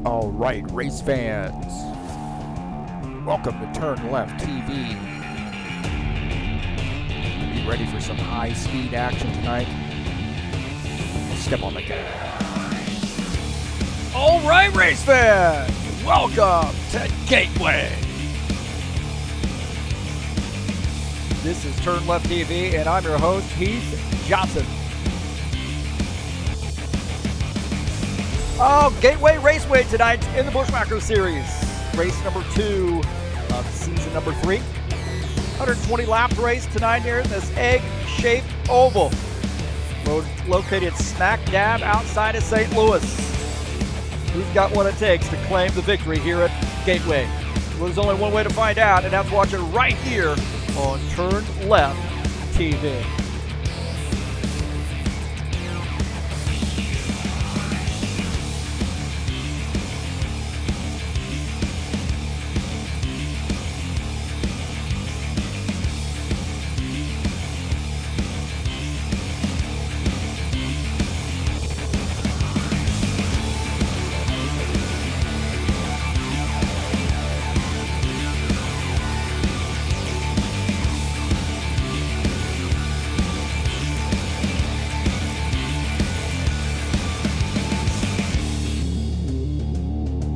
All right, race fans, welcome to TurnLeftTV. Be ready for some high-speed action tonight. Step on the gas. All right, race fans, welcome to Gateway. This is TurnLeftTV, and I'm your host, Heath Johnson. Gateway Raceway tonight in the Buschwackers series. Race number 2 of season number 3. 120 lap race tonight here in this egg-shaped oval. Located smack dab outside of St. Louis. Who's got what it takes to claim the victory here at Gateway? Well, there's only one way to find out, and that's watch it right here on TurnLeftTV.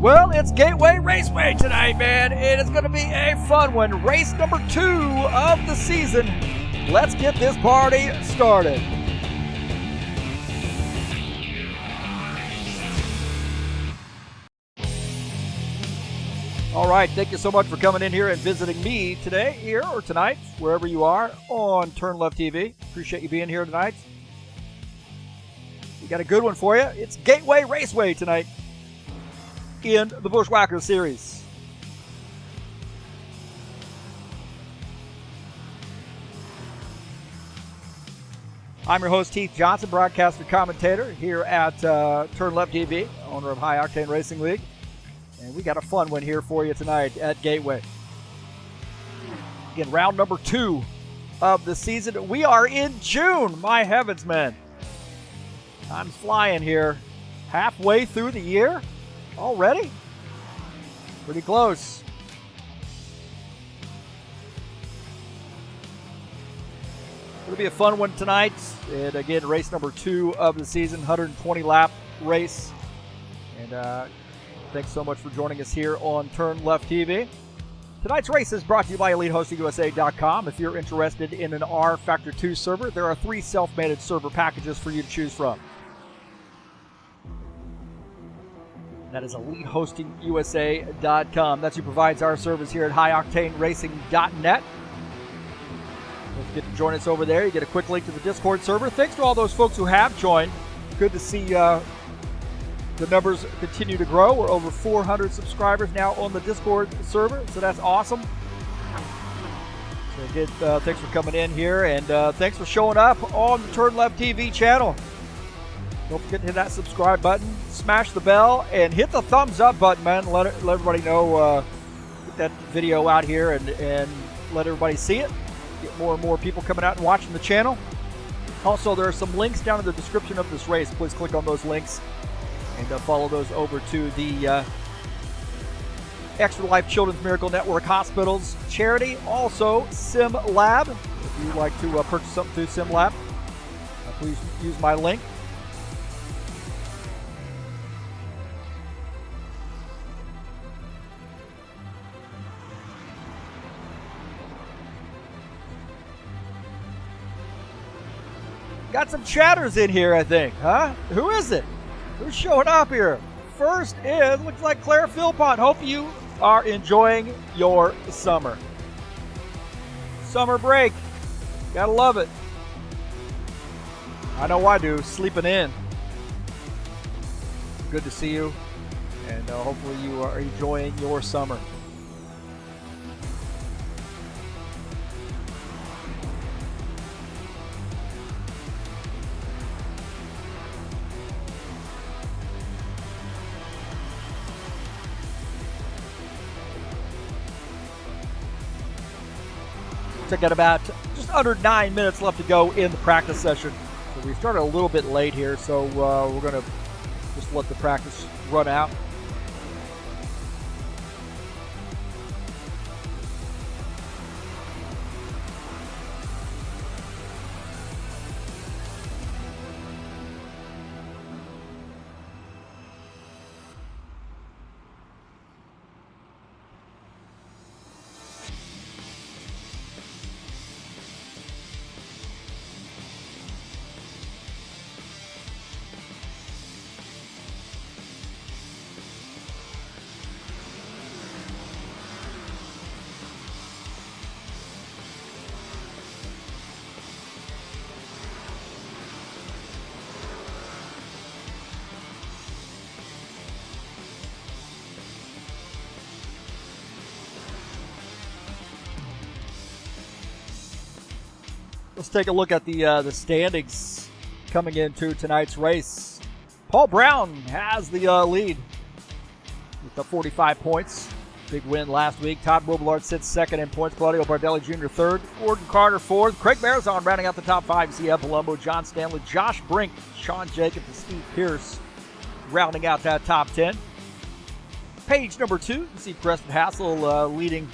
Well, it's Gateway Raceway tonight, man. It is going to be a fun one. Race number 2 of the season. Let's get this party started. All right, thank you so much for coming in here and visiting me today, here or tonight, wherever you are on TurnLeftTV. Appreciate you being here tonight. We got a good one for you. It's Gateway Raceway tonight in the Buschwackers series. I'm your host, Heath Johnson, broadcaster commentator here at TurnLeftTV, owner of High Octane Racing League. And we got a fun one here for you tonight at Gateway. Again, round number 2 of the season. We are in June, my heavens, man. Time's flying here. Halfway through the year already? Pretty close. It'll be a fun one tonight. And again, race number 2 of the season, 120 lap race. And thanks so much for joining us here on TurnLeftTV. Tonight's race is brought to you by EliteHostingUSA.com. If you're interested in an rFactor 2 server, there are 3 self-managed server packages for you to choose from. That is EliteHostingUSA.com. That's who provides our service here at HighOctaneRacing.net. Don't forget to join us over there. You get a quick link to the Discord server. Thanks to all those folks who have joined. Good to see the numbers continue to grow. We're over 400 subscribers now on the Discord server, so that's awesome. So again, thanks for coming in here, and thanks for showing up on the TurnLeftTV channel. Don't forget to hit that subscribe button, smash the bell, and hit the thumbs up button, man. Let everybody know, get that video out here and let everybody see it. Get more and more people coming out and watching the channel. Also, there are some links down in the description of this race. Please click on those links and follow those over to the Extra Life Children's Miracle Network Hospitals charity. Also, Sim Lab. If you'd like to purchase something through Sim Lab, please use my link. Got some chatters in here, I think, huh? Who is it? Who's showing up here? First is, looks like Claire Philpott. Hope you are enjoying your summer. Summer break. Gotta love it. I know I do, sleeping in. Good to see you, and hopefully you are enjoying your summer. Got about just under 9 minutes left to go in the practice session. So we started a little bit late here, so we're going to just let the practice run out. Let's take a look at the standings coming into tonight's race. Paul Brown has the lead with the 45 points. Big win last week. Todd Robillard sits second in points. Claudio Bardelli Jr. third. Gordon Carter fourth. Craig Marizon rounding out the top five. You see Ed Palumbo, John Stanley, Josh Brink, Sean Jacobs, and Steve Pierce rounding out that top 10. Page number 2, you see Preston Hassel leading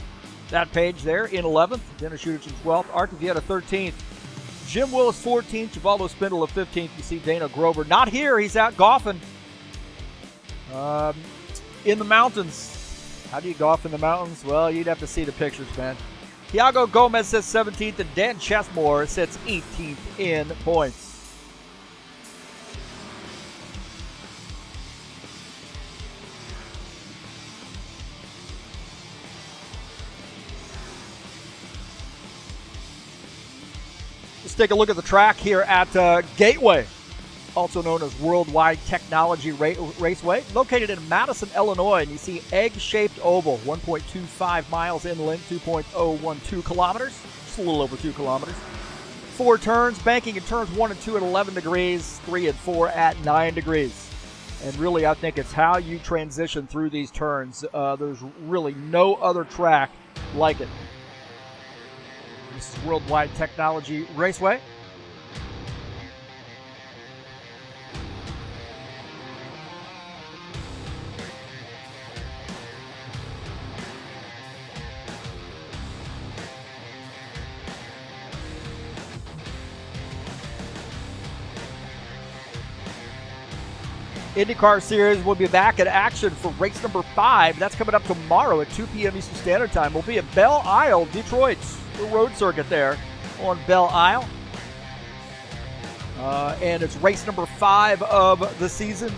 that page there in 11th. Dennis Schuderich in 12th. Artie Vieta 13th. Jim Willis 14th. Givaldo Spindle 15th. You see Dana Grover not here. He's out golfing in the mountains. How do you golf in the mountains? Well, you'd have to see the pictures, man. Thiago Gomez sits 17th, and Dan Chesmore sits 18th in points. Let's take a look at the track here at Gateway, also known as Worldwide Technology Raceway, located in Madison, Illinois. And you see egg-shaped oval, 1.25 miles inland, 2.012 kilometers, just a little over 2 kilometers. 4 turns, banking in turns 1 and 2 at 11 degrees, 3 and 4 at 9 degrees. And really, I think it's how you transition through these turns. There's really no other track like it. This is Worldwide Technology Raceway. IndyCar Series will be back in action for race number 5. That's coming up tomorrow at 2 p.m. Eastern Standard Time. We'll be at Belle Isle, Detroit, the road circuit there on Belle Isle. And it's race number 5 of the season.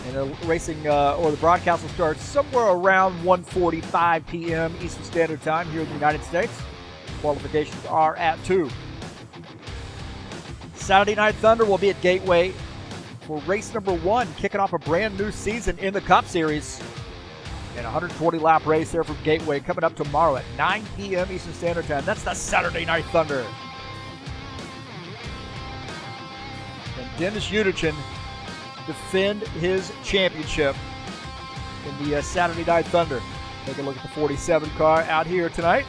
And the racing or the broadcast will start somewhere around 1:45 p.m. Eastern Standard Time here in the United States. Qualifications are at 2. Saturday Night Thunder will be at Gateway for race number 1, kicking off a brand new season in the Cup Series. And a 120-lap race there from Gateway coming up tomorrow at 9 p.m. Eastern Standard Time. That's the Saturday Night Thunder. And Dennis Schuderich defend his championship in the Saturday Night Thunder. Take a look at the 47 car out here tonight.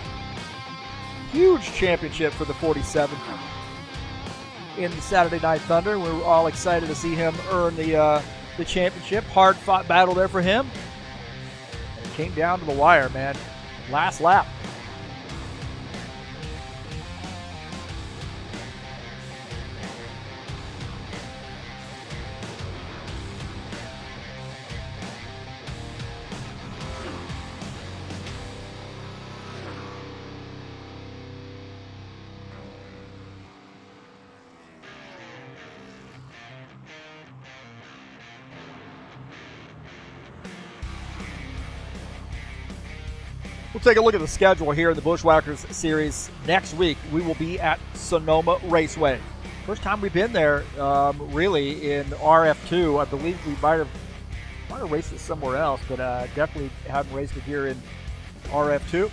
Huge championship for the 47 in the Saturday Night Thunder. We're all excited to see him earn the championship. Hard-fought battle there for him. And it came down to the wire, man. Last lap. We'll take a look at the schedule here in the Buschwackers Series. Next week, we will be at Sonoma Raceway. First time we've been there, really, in RF2. I believe we might have raced it somewhere else, but definitely haven't raced it here in RF2.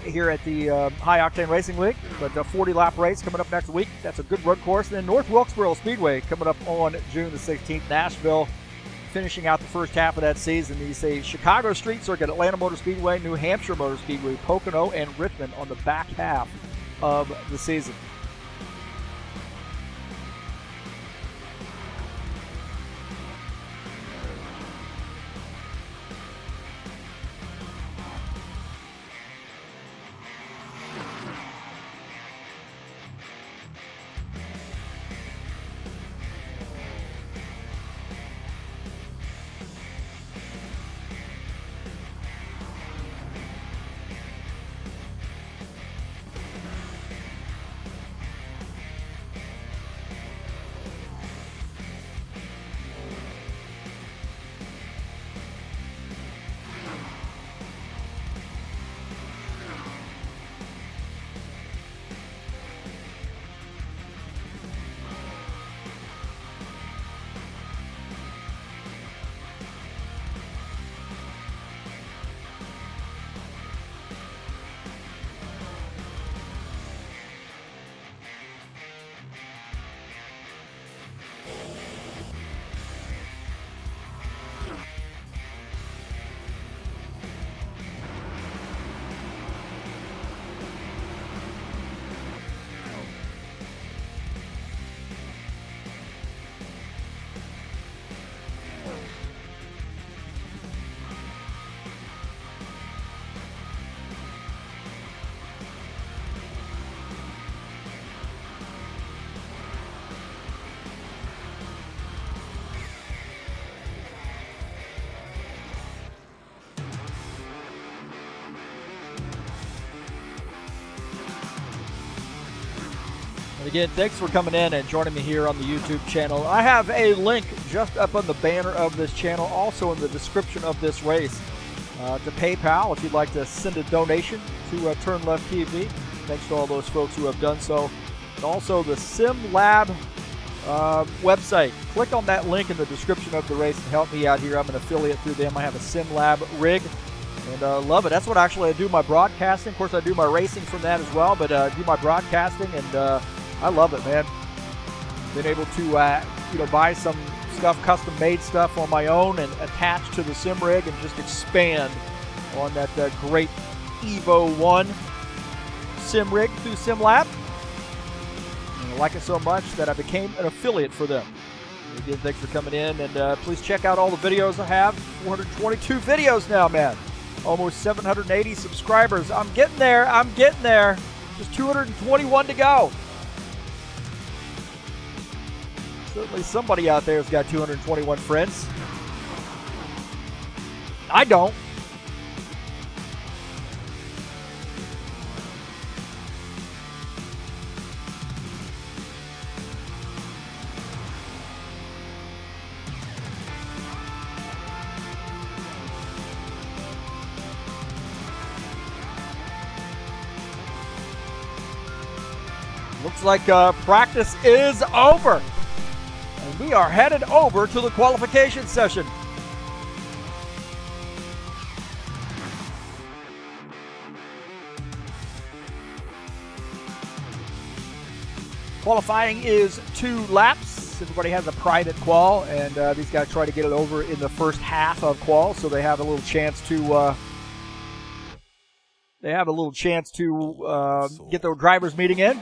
Here at the High Octane Racing League, but a 40-lap race coming up next week. That's a good road course. And then North Wilkesboro Speedway coming up on June the 16th. Nashville finishing out the first half of that season. You say Chicago Street Circuit, Atlanta Motor Speedway, New Hampshire Motor Speedway, Pocono, and Richmond on the back half of the season. And again, thanks for coming in and joining me here on the YouTube channel. I have a link just up on the banner of this channel, also in the description of this race, to PayPal if you'd like to send a donation to TurnLeftTV. Thanks to all those folks who have done so. And also the SimLab website. Click on that link in the description of the race and help me out here. I'm an affiliate through them. I have a SimLab rig and love it. That's what actually I do my broadcasting. Of course, I do my racing from that as well, but I do my broadcasting, and I love it, man. Been able to buy some stuff, custom made stuff on my own and attach to the sim rig and just expand on that great Evo 1 sim rig through SimLab. And I like it so much that I became an affiliate for them. Again, thanks for coming in, and please check out all the videos I have. 422 videos now, man. Almost 780 subscribers. I'm getting there. I'm getting there. Just 221 to go. Certainly somebody out there has got 221 friends. I don't. Looks like practice is over. And we are headed over to the qualification session. Qualifying is 2 laps. Everybody has a private qual, and these guys try to get it over in the first half of qual, so they have a little chance to get their drivers meeting in.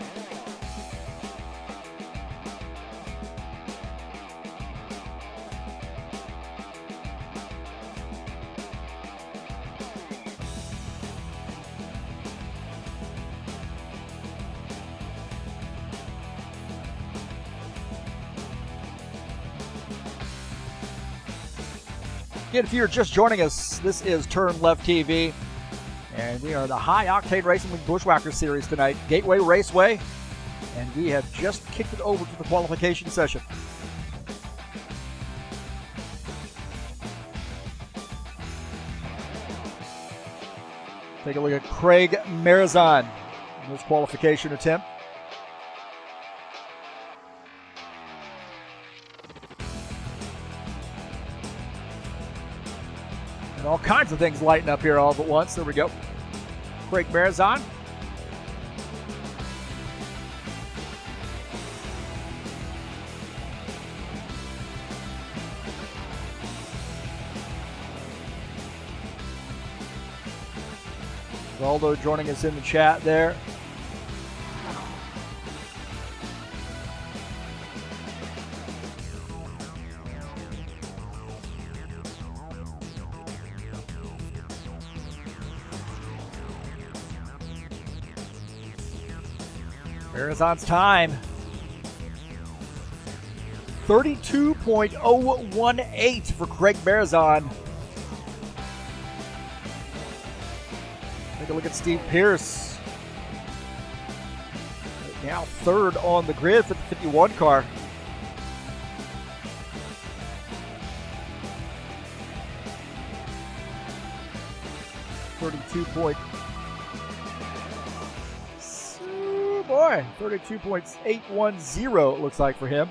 Again, if you're just joining us, this is TurnLeftTV, and we are the High Octane Racing League Buschwackers Series tonight, Gateway Raceway, and we have just kicked it over to the qualification session. Take a look at Craig Marizan in his qualification attempt. And all kinds of things lighting up here all at once. There we go. Craig Marizan. Waldo joining us in the chat there. Marizan's time, 32.018 for Craig Marizan. Take a look at Steve Pierce. Right now 3rd on the grid for the 51 car. Boy, 32.810 it looks like for him.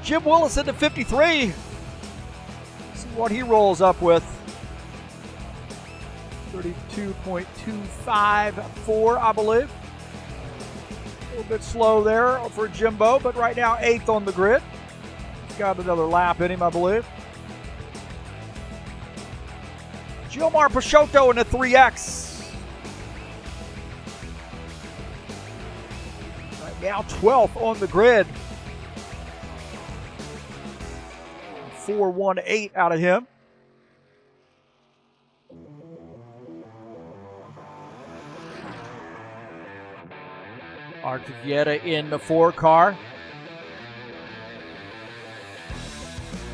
Jim Willis into 53. See what he rolls up with. 32.254, I believe. A little bit slow there for Jimbo, but right now 8th on the grid. He's got another lap in him, I believe. Gilmar Peixoto in the 3X. Right now 12th on the grid. 418 out of him. Artivieta in the 4 car.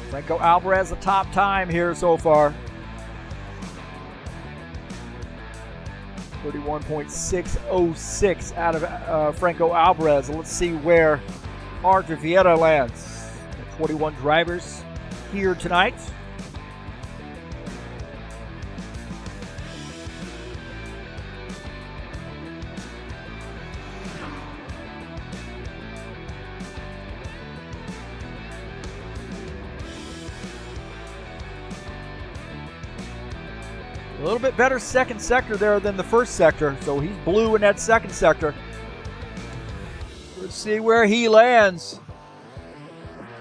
Franco Alvarez, the top time here so far. 31.606 out of Franco Alvarez. Let's see where Arthur Vieta lands. 21 drivers here tonight. A little bit better second sector there than the first sector, so he's blue in that second sector. Let's see where he lands.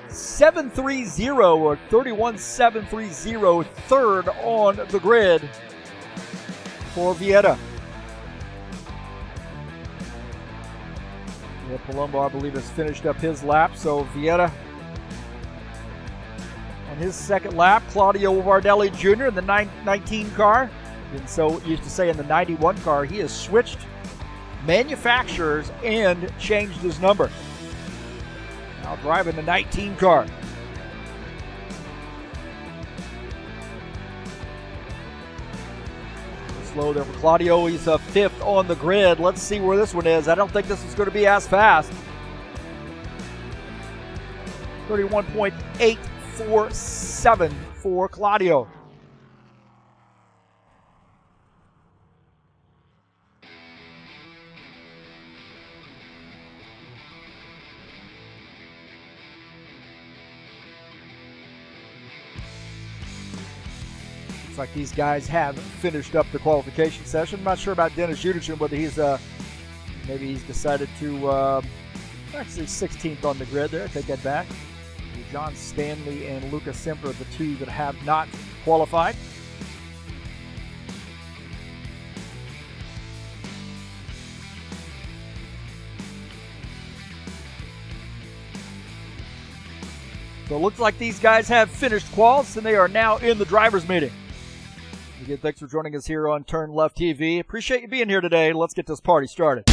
730 or 31.730, third on the grid for Vieta. Yeah, Palumbo, I believe, has finished up his lap, so Vieta on his second lap. Claudio Vardelli Jr. in the 19 car. And so used to say in the 91 car, he has switched manufacturers and changed his number. Now driving the 19 car. Slow there for Claudio. He's fifth on the grid. Let's see where this one is. I don't think this is going to be as fast. 31.847 for Claudio. Like these guys have finished up the qualification session. I'm not sure about Dennis Judichin, whether he's maybe he's decided to actually 16th on the grid there. I take that back. John Stanley and Lucas Semper are the two that have not qualified. So it looks like these guys have finished quals and they are now in the driver's meeting. Again, thanks for joining us here on TurnLeftTV. Appreciate you being here today. Let's get this party started.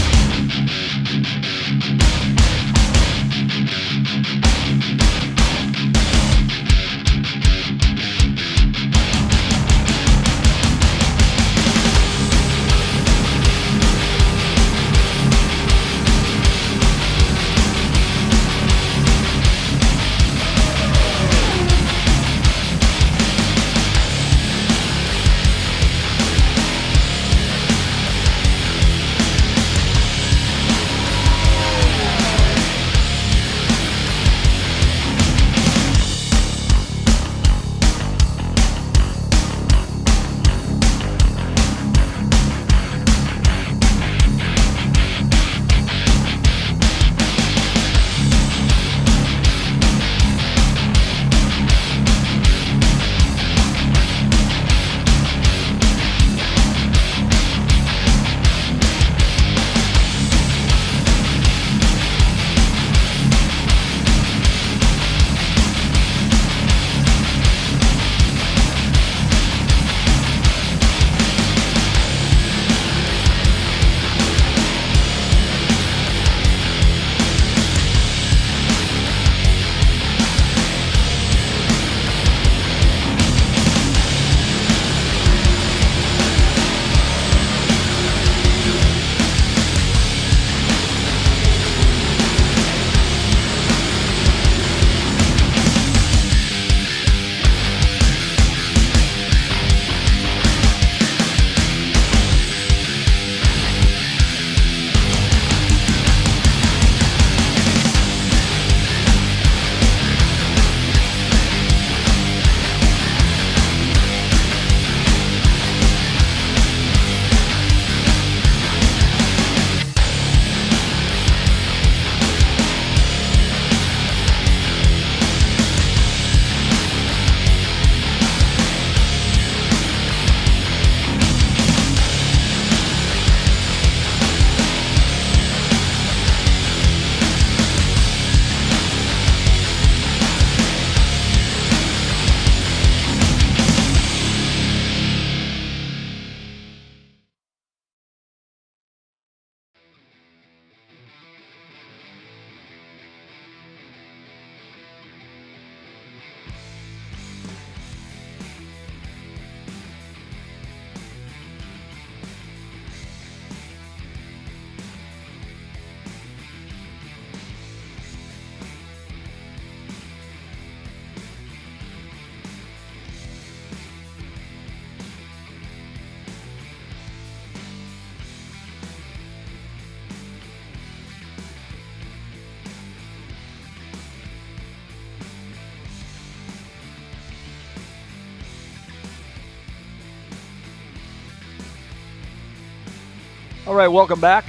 All right, welcome back.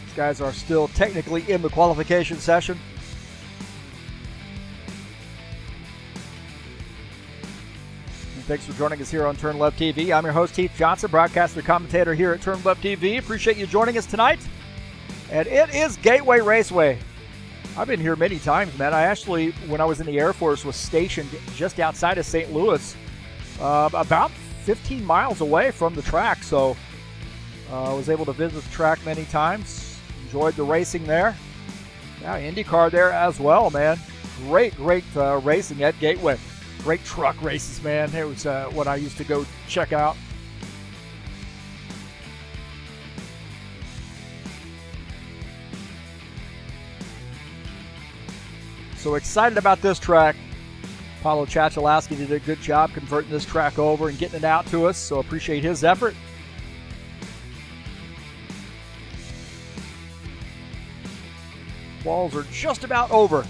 These guys are still technically in the qualification session. And thanks for joining us here on TurnLeftTV. I'm your host, Heath Johnson, broadcaster commentator here at TurnLeftTV. Appreciate you joining us tonight. And it is Gateway Raceway. I've been here many times, man. I actually, when I was in the Air Force, was stationed just outside of St. Louis, about 15 miles away from the track. So I was able to visit the track many times. Enjoyed the racing there. Yeah, IndyCar there as well, man. Great racing at Gateway. Great truck races, man. It was what I used to go check out. So excited about this track. Paulo Chachalaski did a good job converting this track over and getting it out to us, so appreciate his effort. Walls are just about over.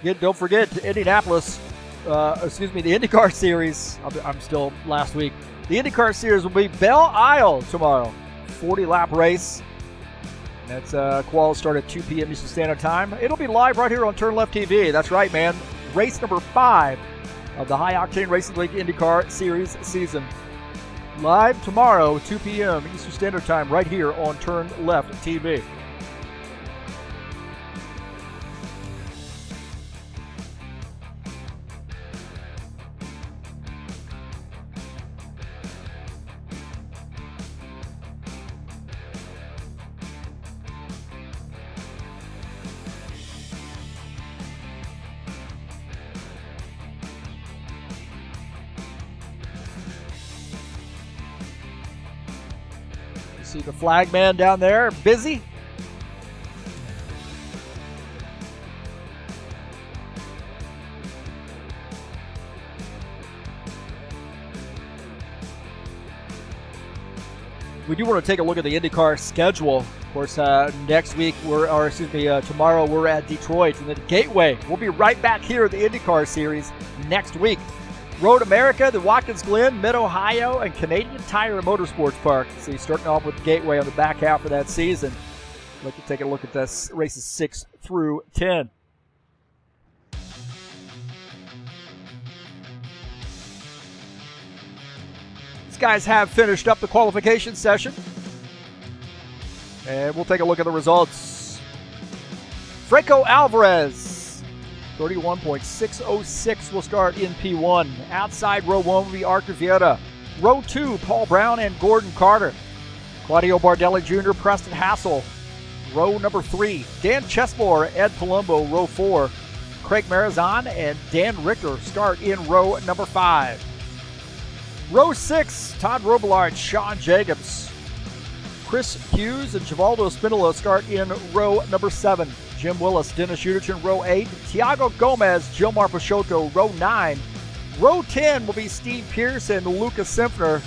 Again, don't forget Indianapolis, the IndyCar Series. I'm still last week. The IndyCar Series will be Belle Isle tomorrow. 40-lap race. That's quals start at 2 p.m. Eastern Standard Time. It'll be live right here on TurnLeftTV. That's right, man. Race number 5 of the High Octane Racing League IndyCar Series season. Live tomorrow, 2 p.m. Eastern Standard Time, right here on TurnLeftTV. See the flag man down there, busy. We do want to take a look at the IndyCar schedule. Of course, next week, tomorrow we're at Detroit, and then Gateway. We'll be right back here at the IndyCar Series next week. Road America, the Watkins Glen, Mid-Ohio, and Canadian Tire and Motorsports Park. So starting off with Gateway on the back half of that season. I'd like to take a look at this races 6 through 10. These guys have finished up the qualification session. And we'll take a look at the results. Franco Alvarez. 31.606 will start in P1. Outside row 1 will be Arthur Vieira. Row 2, Paul Brown and Gordon Carter. Claudio Bardelli Jr., Preston Hassel. Row number 3, Dan Chesmore, Ed Palumbo. Row 4, Craig Marizan and Dan Richter start in row number 5. Row 6, Todd Robillard, Sean Jacobs. Chris Hughes and Givaldo Spinola start in row number 7. Jim Willis, Dennis Uderchin, row 8. Tiago Gomez, Gilmar Peixoto, row 9. Row 10 will be Steve Pierce and Lucas Simpner.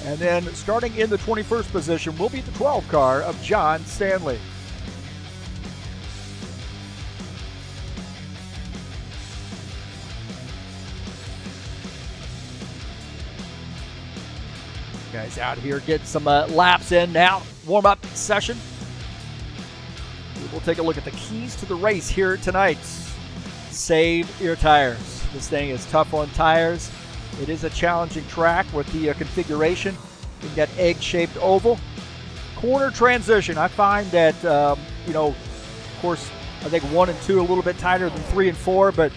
And then starting in the 21st position will be the 12 car of John Stanley. Guys out here getting some laps in now. Warm-up session. We'll take a look at the keys to the race here tonight. Save your tires. This thing is tough on tires. It is a challenging track with the configuration. You've got egg-shaped oval. Corner transition. I find that, of course, I think 1 and 2 a little bit tighter than 3 and 4, but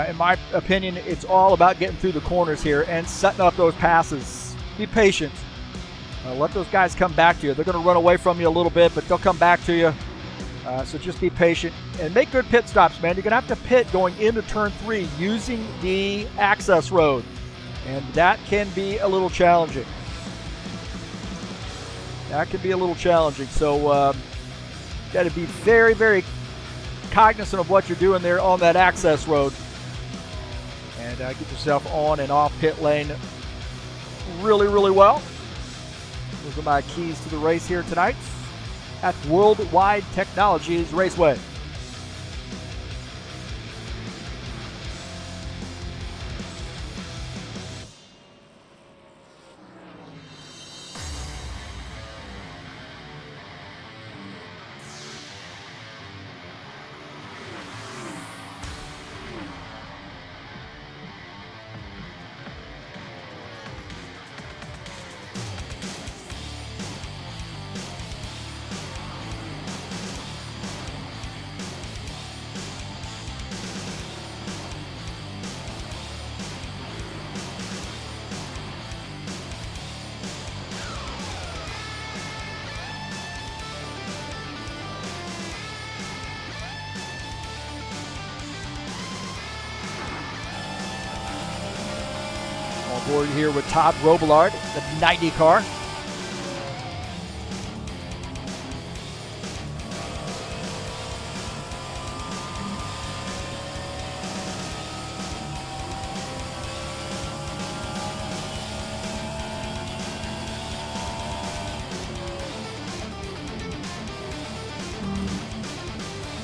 in my opinion, it's all about getting through the corners here and setting up those passes. Be patient. Let those guys come back to you. They're going to run away from you a little bit, but they'll come back to you. So just be patient and make good pit stops, man. You're going to have to pit going into turn 3 using the access road. And that can be a little challenging. So got to be very, very cognizant of what you're doing there on that access road. And get yourself on and off pit lane really, really well. Those are my keys to the race here tonight at Worldwide Technologies Raceway. Aboard here with Todd Robillard, the 90 car.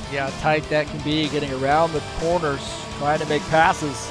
Yeah, how tight that can be, getting around the corners, trying to make passes.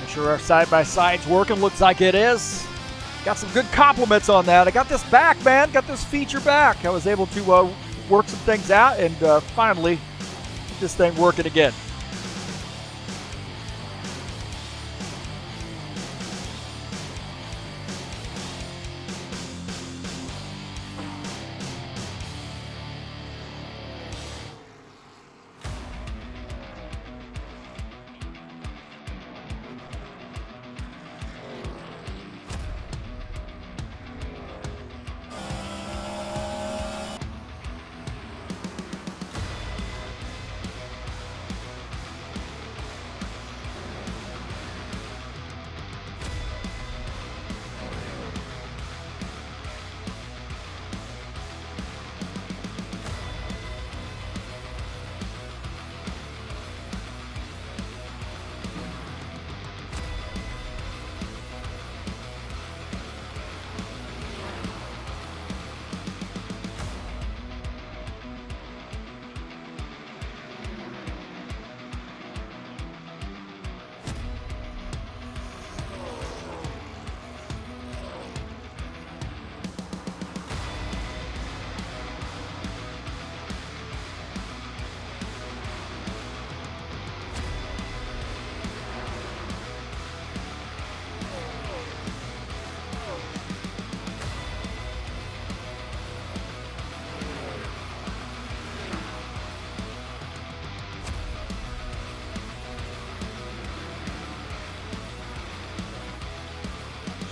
Sure our side-by-side's working, looks like it is. Got some good compliments on that. I got this back, man, got this feature back. I was able to work some things out and finally get this thing working again.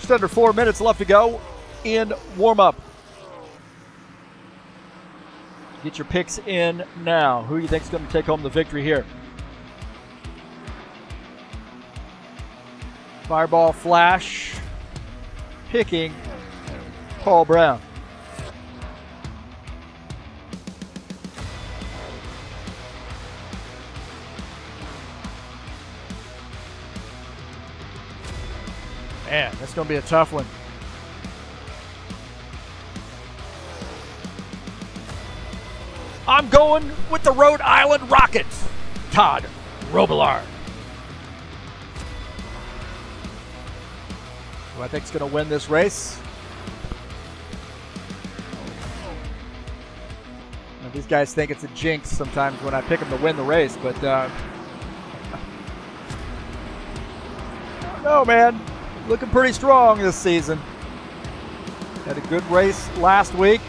Just under 4 minutes left to go in warm-up. Get your picks in now. Who do you think is going to take home the victory here? Fireball Flash picking Paul Brown. Man, that's going to be a tough one. I'm going with the Rhode Island Rockets, Todd Robillard. Who I think is going to win this race. Now, these guys think it's a jinx sometimes when I pick them to win the race, but no, man. Looking pretty strong this season. Had a good race last week.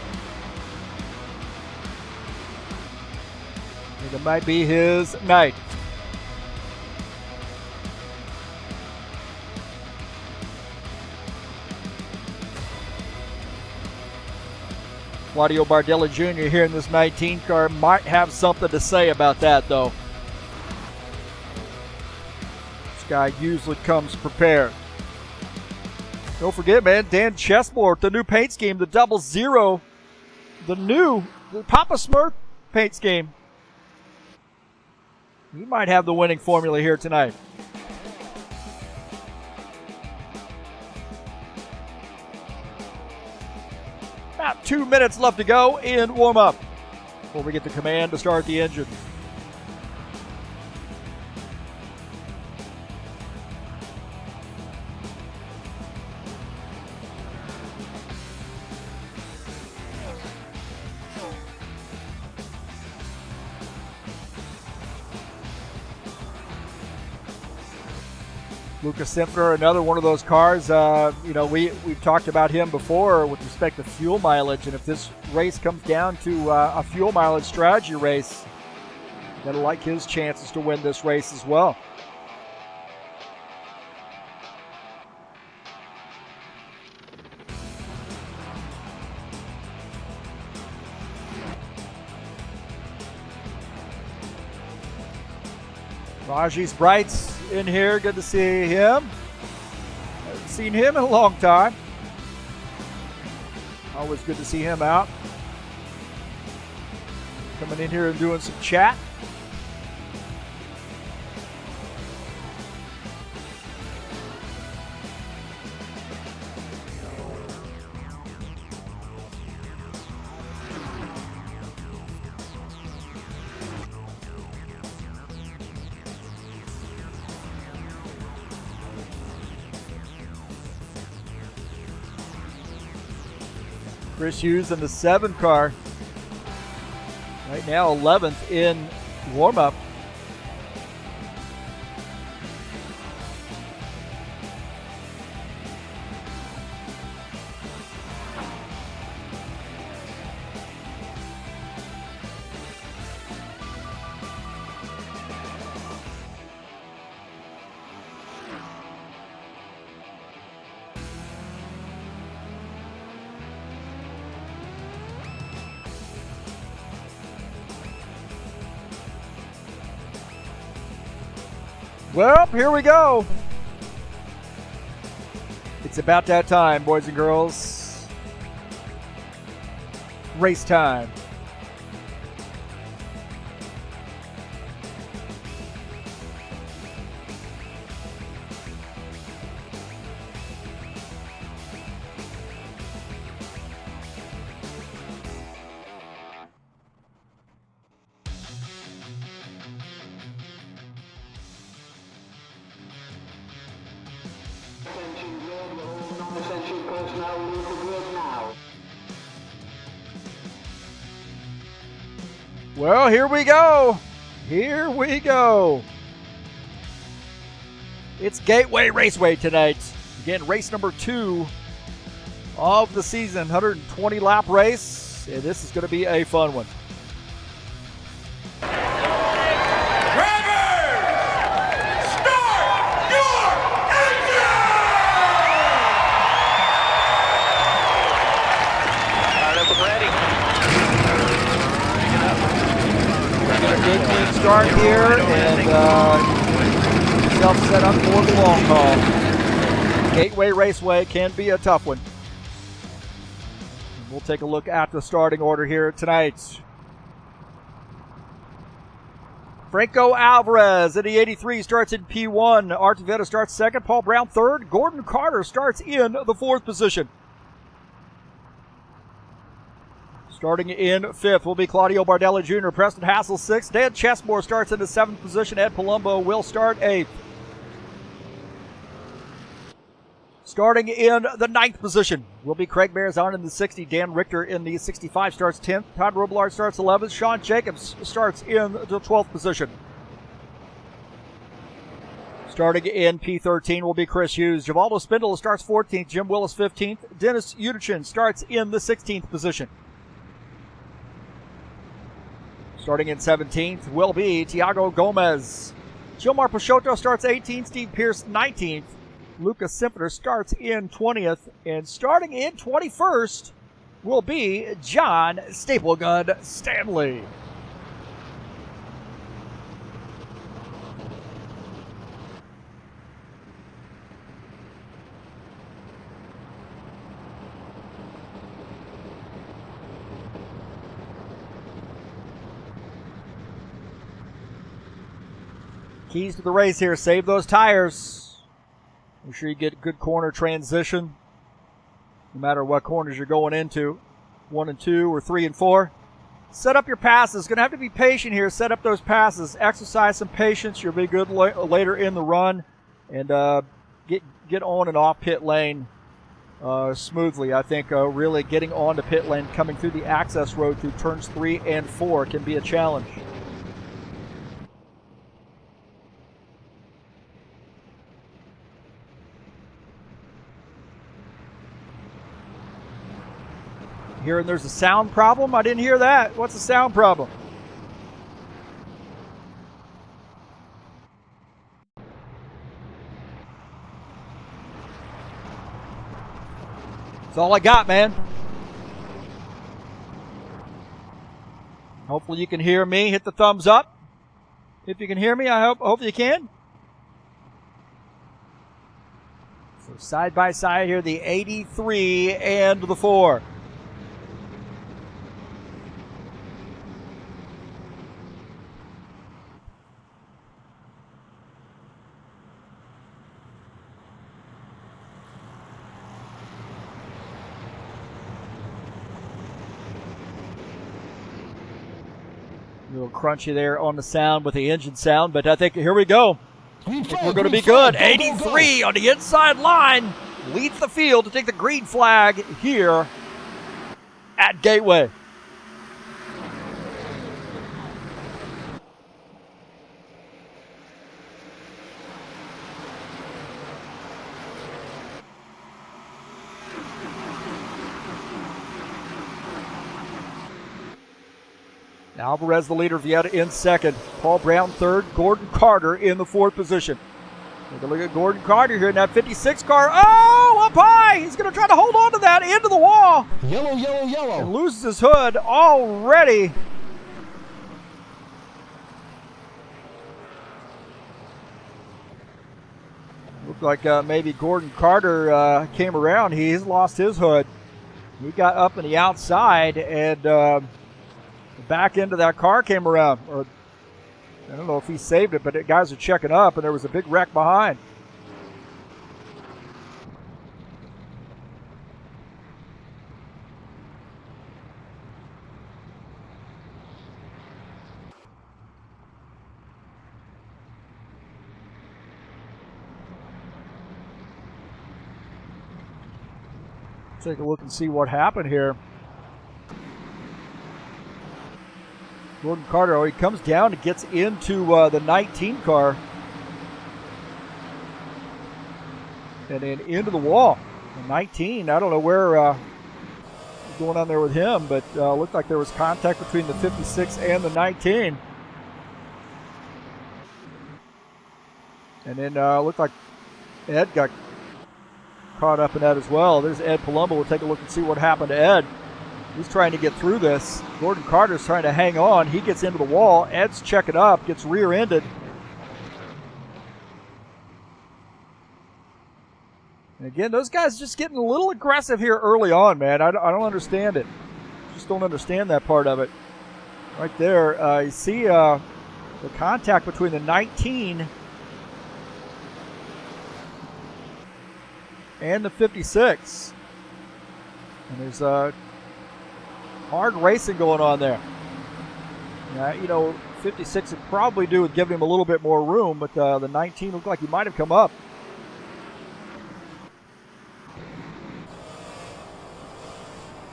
I think it might be his night. Claudio Bardella Jr. here in this 19 car might have something to say about that, though. This guy usually comes prepared. Don't forget, man, Dan Chessmore, the new paint scheme, the 00, the Papa Smurf paint scheme. He might have the winning formula here tonight. About 2 minutes left to go in warm-up before we get the command to start the engine. Lucas Simpler, another one of those cars. We've talked about him before with respect to fuel mileage, and if this race comes down to a fuel mileage strategy race, gotta like his chances to win this race as well. Raji Sprite's in here. Good to see him. Haven't seen him in a long time. Always good to see him out. Coming in here and doing some chat. Chris Hughes in the 7 car. Right now 11th in warm-up. Well, here we go. It's about that time, boys and girls. Race time. Well, here we go. Here we go. It's Gateway Raceway tonight. Again, race number 2 of the season, 120 lap race, and this is going to be a fun one. Start here and yourself set up for the long haul. Gateway Raceway can be a tough one. We'll take a look at the starting order here tonight. Franco Alvarez in the 83 starts in P1. Art Vetta starts second. Paul Brown third. Gordon Carter starts in the 4th position. Starting in 5th will be Claudio Bardelli Jr., Preston Hassel 6th. Dan Chesmore starts in the 7th position. Ed Palumbo will start 8th. Starting in the 9th position will be Craig Marizan in the 60. Dan Richter in the 65 starts 10th. Todd Robillard starts 11th. Sean Jacobs starts in the 12th position. Starting in P13 will be Chris Hughes. Givaldo Spindle starts 14th. Jim Willis 15th. Dennis Udichin starts in the 16th position. Starting in 17th will be Tiago Gomez. Gilmar Peixoto starts 18th. Steve Pierce 19th. Lucas Simpler starts in 20th. And starting in 21st will be John Staplegun Stanley. Keys to the race here. Save those tires. Make sure you get good corner transition. No matter what corners you're going into. 1 and 2 or 3 and 4. Set up your passes. Going to have to be patient here. Set up those passes. Exercise some patience. You'll be good later in the run. And get on and off pit lane smoothly. I think really getting on to pit lane coming through the access road through turns 3 and 4 can be a challenge. Hearing there's a sound problem? I didn't hear that. What's the sound problem? That's all I got, man. Hopefully you can hear me. Hit the thumbs up if you can hear me. I hope you can. So side by side here, the 83 and the 4. A little crunchy there on the sound with the engine sound, but I think here we go. I think we're going to be good. 83 on the inside line leads the field to take the green flag here at Gateway. Alvarez, the leader, Vieta in second. Paul Brown third. Gordon Carter in the fourth position. Take a look at Gordon Carter here in that 56 car. Oh, up high. He's going to try to hold on to that into the wall. Yellow, yellow, yellow. And loses his hood already. Looked like maybe Gordon Carter came around. He's lost his hood. He got up in the outside and the back end of that car came around. Or I don't know if he saved it, but the guys are checking up, and there was a big wreck behind. Take a look and see what happened here. Gordon Carter, he comes down and gets into the 19 car. And then into the wall. The 19, I don't know where what's going on there with him, but looked like there was contact between the 56 and the 19. And then looked like Ed got caught up in that as well. There's Ed Palumbo. We'll take a look and see what happened to Ed. He's trying to get through this. Gordon Carter's trying to hang on. He gets into the wall. Ed's checking up, gets rear-ended. And again, those guys just getting a little aggressive here early on, man. I don't understand it. Just don't understand that part of it. Right there, you see the contact between the 19 and the 56. And there's hard racing going on there. You know, 56 would probably do with giving him a little bit more room, but the 19 looked like he might have come up.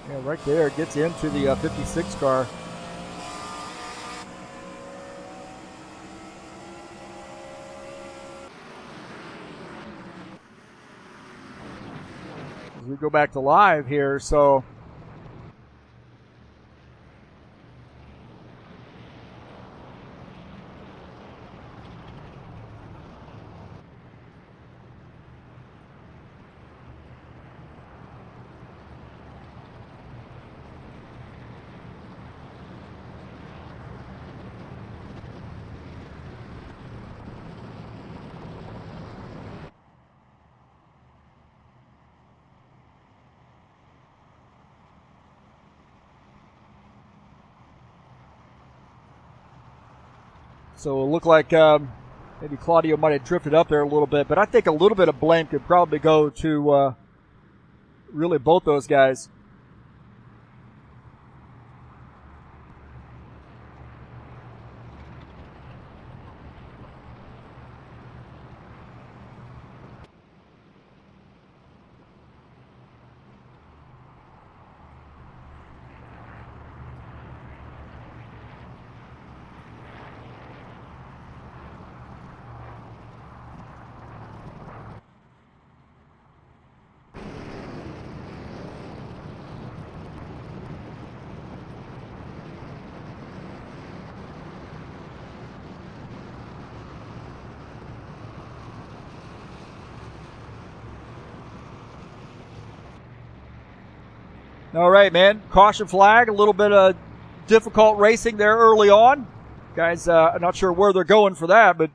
Yeah, right there, gets into the 56 car. As we go back to live here, so So it looked like maybe Claudio might have drifted up there a little bit, but I think a little bit of blame could probably go to really both those guys. All right, man. Caution flag. A little bit of difficult racing there early on. Guys, I'm not sure where they're going for that, but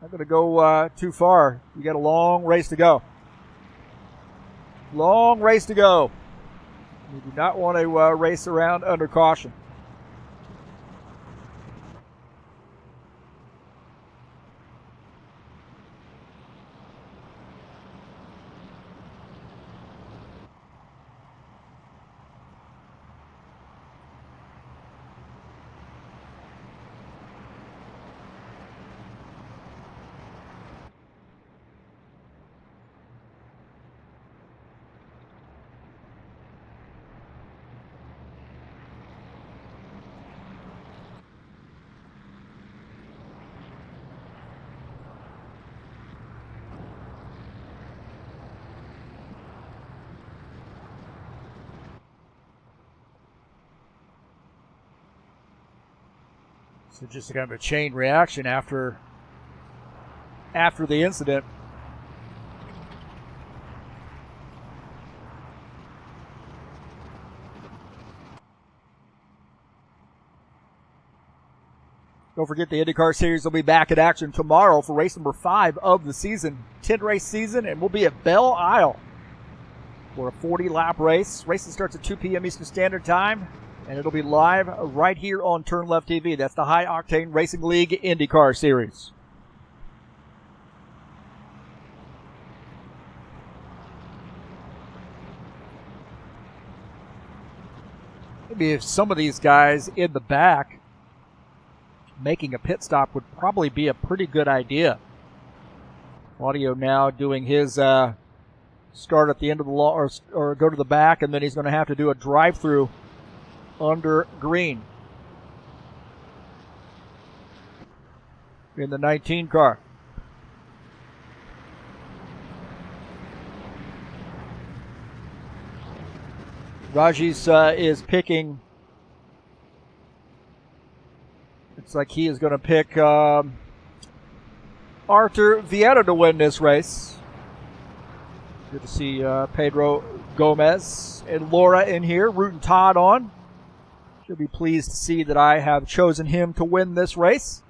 not going to go too far. You got a long race to go. Long race to go. You do not want to race around under caution. So just kind of a chain reaction after the incident. Don't forget the IndyCar Series will be back in action tomorrow for race number 5 of the season. 10-race season, and we'll be at Belle Isle for a 40-lap race. Racing starts at 2 p.m. Eastern Standard Time. And it'll be live right here on TurnLeftTV. That's the High Octane Racing League IndyCar Series. Maybe if some of these guys in the back making a pit stop would probably be a pretty good idea. Audio now doing his start at the end of the law or go to the back, and then he's going to have to do a drive-through under green in the 19 car. Rajis is picking. It's like he is going to pick Arthur Vieira to win this race. Good to see Pedro Gomez and Laura in here, rooting Todd on. She'll be pleased to see that I have chosen him to win this race.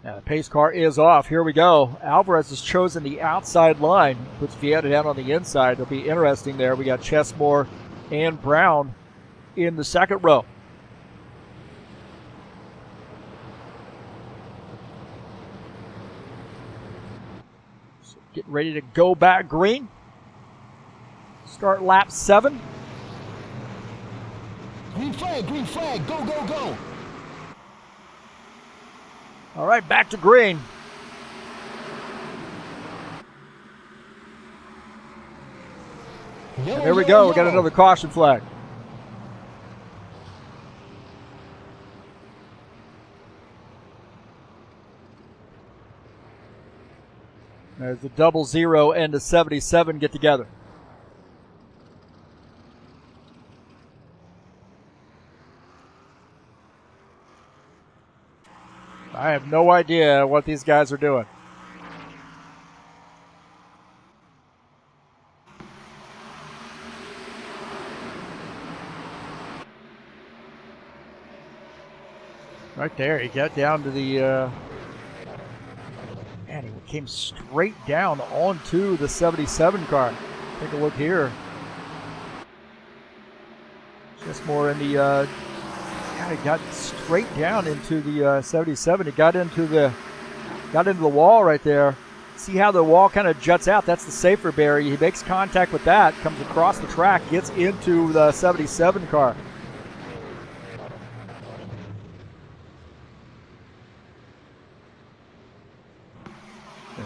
Now the pace car is off. Here we go. Alvarez has chosen the outside line. Puts Vieira down on the inside. It'll be interesting there. We got Chesmore and Brown in the second row. So getting ready to go back green. Start lap 7. Green flag, go, go, go. All right, back to green. And there we go. We got another caution flag. There's the 00 and the 77 get together. I have no idea what these guys are doing. Right there, he got down to the, man, he came straight down onto the 77 car. Take a look here. Just more in the, God, he got straight down into the 77. He got into the wall right there. See how the wall kind of juts out? That's the safer barrier. He makes contact with that, comes across the track, gets into the 77 car.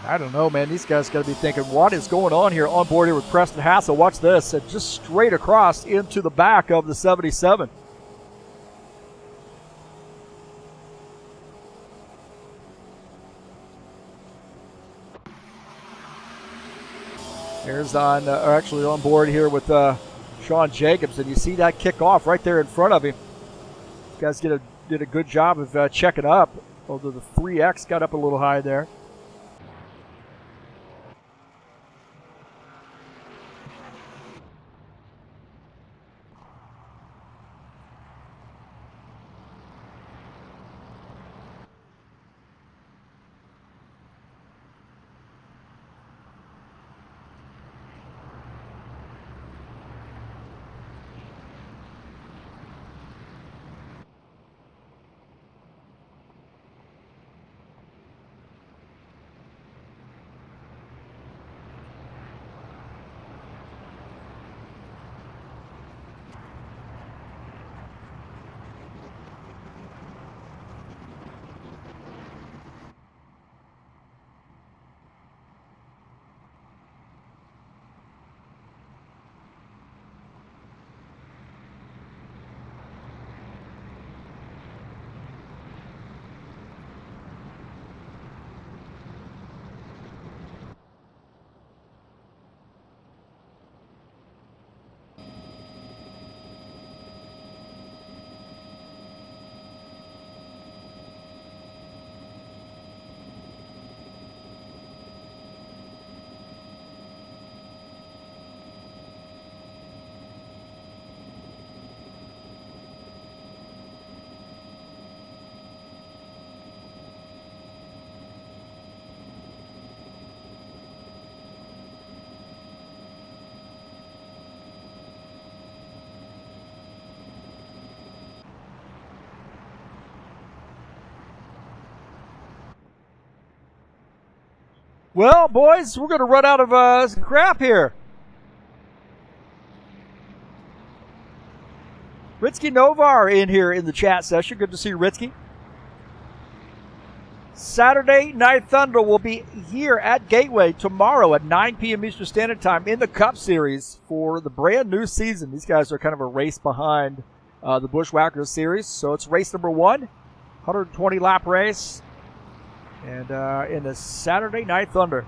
I don't know, man. These guys got to be thinking, what is going on here on board here with Preston Hassel? Watch this. Just straight across into the back of the 77. There's actually on board here with Sean Jacobs, and you see that kick off right there in front of him. These guys did a good job of checking up, although the 3X got up a little high there. Well, boys, we're going to run out of crap here. Ritsky Novar in here in the chat session. Good to see Ritsky. Saturday Night Thunder will be here at Gateway tomorrow at 9 p.m. Eastern Standard Time in the Cup Series for the brand new season. These guys are kind of a race behind the Buschwackers Series. So it's race number 1, 120-lap race. And in the Saturday Night Thunder.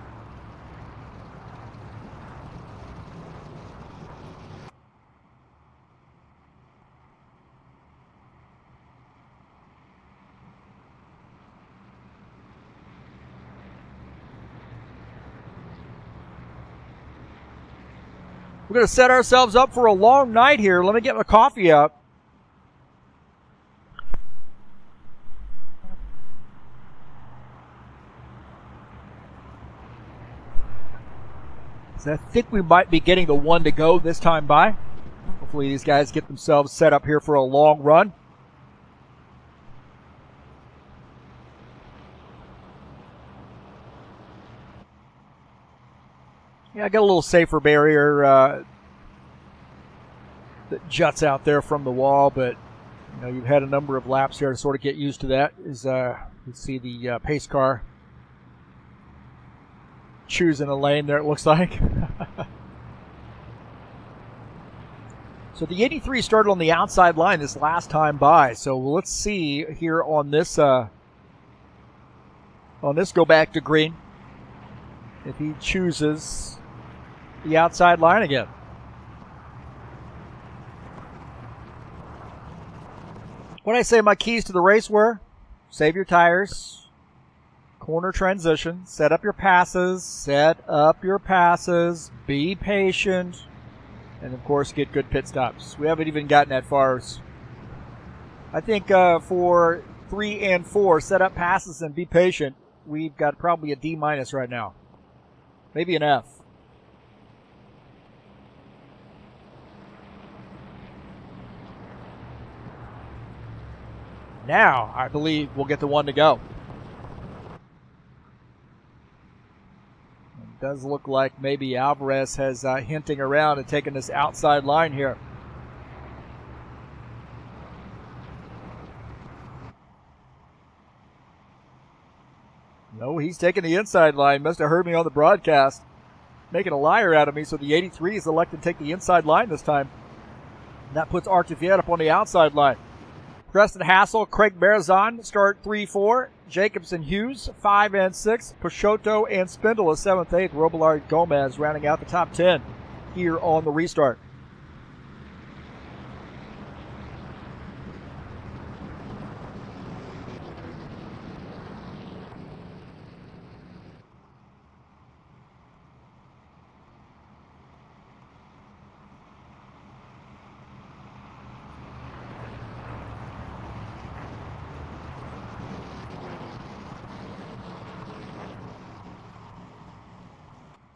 We're going to set ourselves up for a long night here. Let me get my coffee up. I think we might be getting the one to go this time by. Hopefully these guys get themselves set up here for a long run. Yeah, I got a little safer barrier that juts out there from the wall, but you know, you've had a number of laps here to sort of get used to that. You see the pace car choosing a lane there, it looks like. So the 83 started on the outside line this last time by. So let's see here on this go back to green if he chooses the outside line again. What I say my keys to the race were: save your tires, corner transition, set up your passes, be patient, and of course get good pit stops. We haven't even gotten that far. I think for 3 and 4, set up passes and be patient, we've got probably a D- right now. Maybe an F. Now, I believe we'll get the one to go. It does look like maybe Alvarez has hinting around and taking this outside line here. No, he's taking the inside line. Must have heard me on the broadcast, making a liar out of me. So the 83 is elected to take the inside line this time. And that puts Artivier up on the outside line. Preston Hassel, Craig Marazon start 3-4. Jacobs and Hughes 5 and 6. Peixoto and Spindle is 7th, 8th. Robillard, Gomez rounding out the top 10 here on the restart.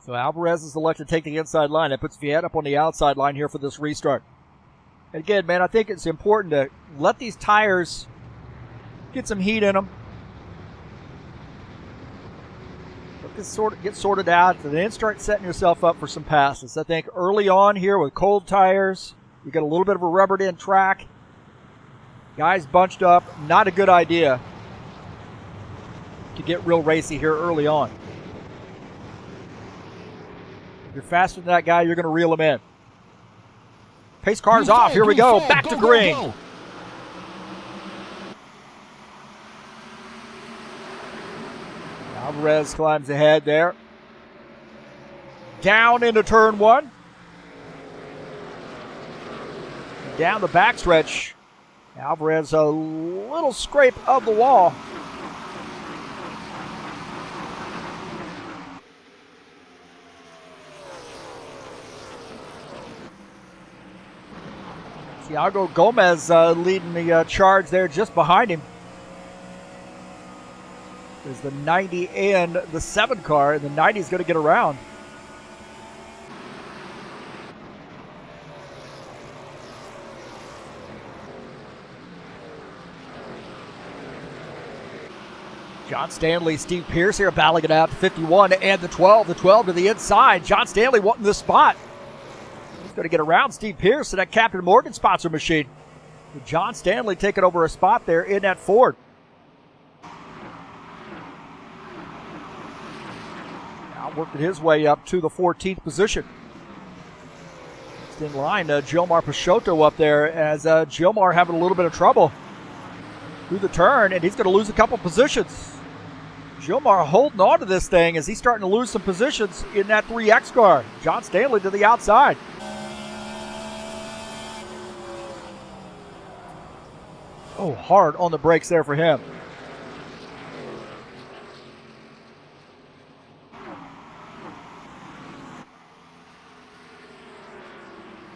So Alvarez is elected to take the inside line. That puts Viet up on the outside line here for this restart. And again, man, I think it's important to let these tires get some heat in them. Let this get sorted out, and then start setting yourself up for some passes. I think early on here with cold tires, you got a little bit of a rubbered in track. Guys bunched up, not a good idea to get real racy here early on. If you're faster than that guy, you're going to reel him in. Pace car's off. Here we go. Back to green. Alvarez climbs ahead there. Down into turn 1. Down the backstretch. Alvarez a little scrape of the wall. Thiago Gomez leading the charge there just behind him. There's the 90 and the 7 car, and the 90 is going to get around. John Stanley, Steve Pierce here battling it out to 51 and the 12. The 12 to the inside. John Stanley wanting this spot. He's going to get around Steve Pierce and that Captain Morgan sponsor machine. John Stanley taking over a spot there in that Ford. Now working his way up to the 14th position. Next in line, Gilmar Peixoto up there as Gilmar having a little bit of trouble through the turn, and he's going to lose a couple positions. Gilmar holding on to this thing as he's starting to lose some positions in that 3X car. John Stanley to the outside. Oh, hard on the brakes there for him.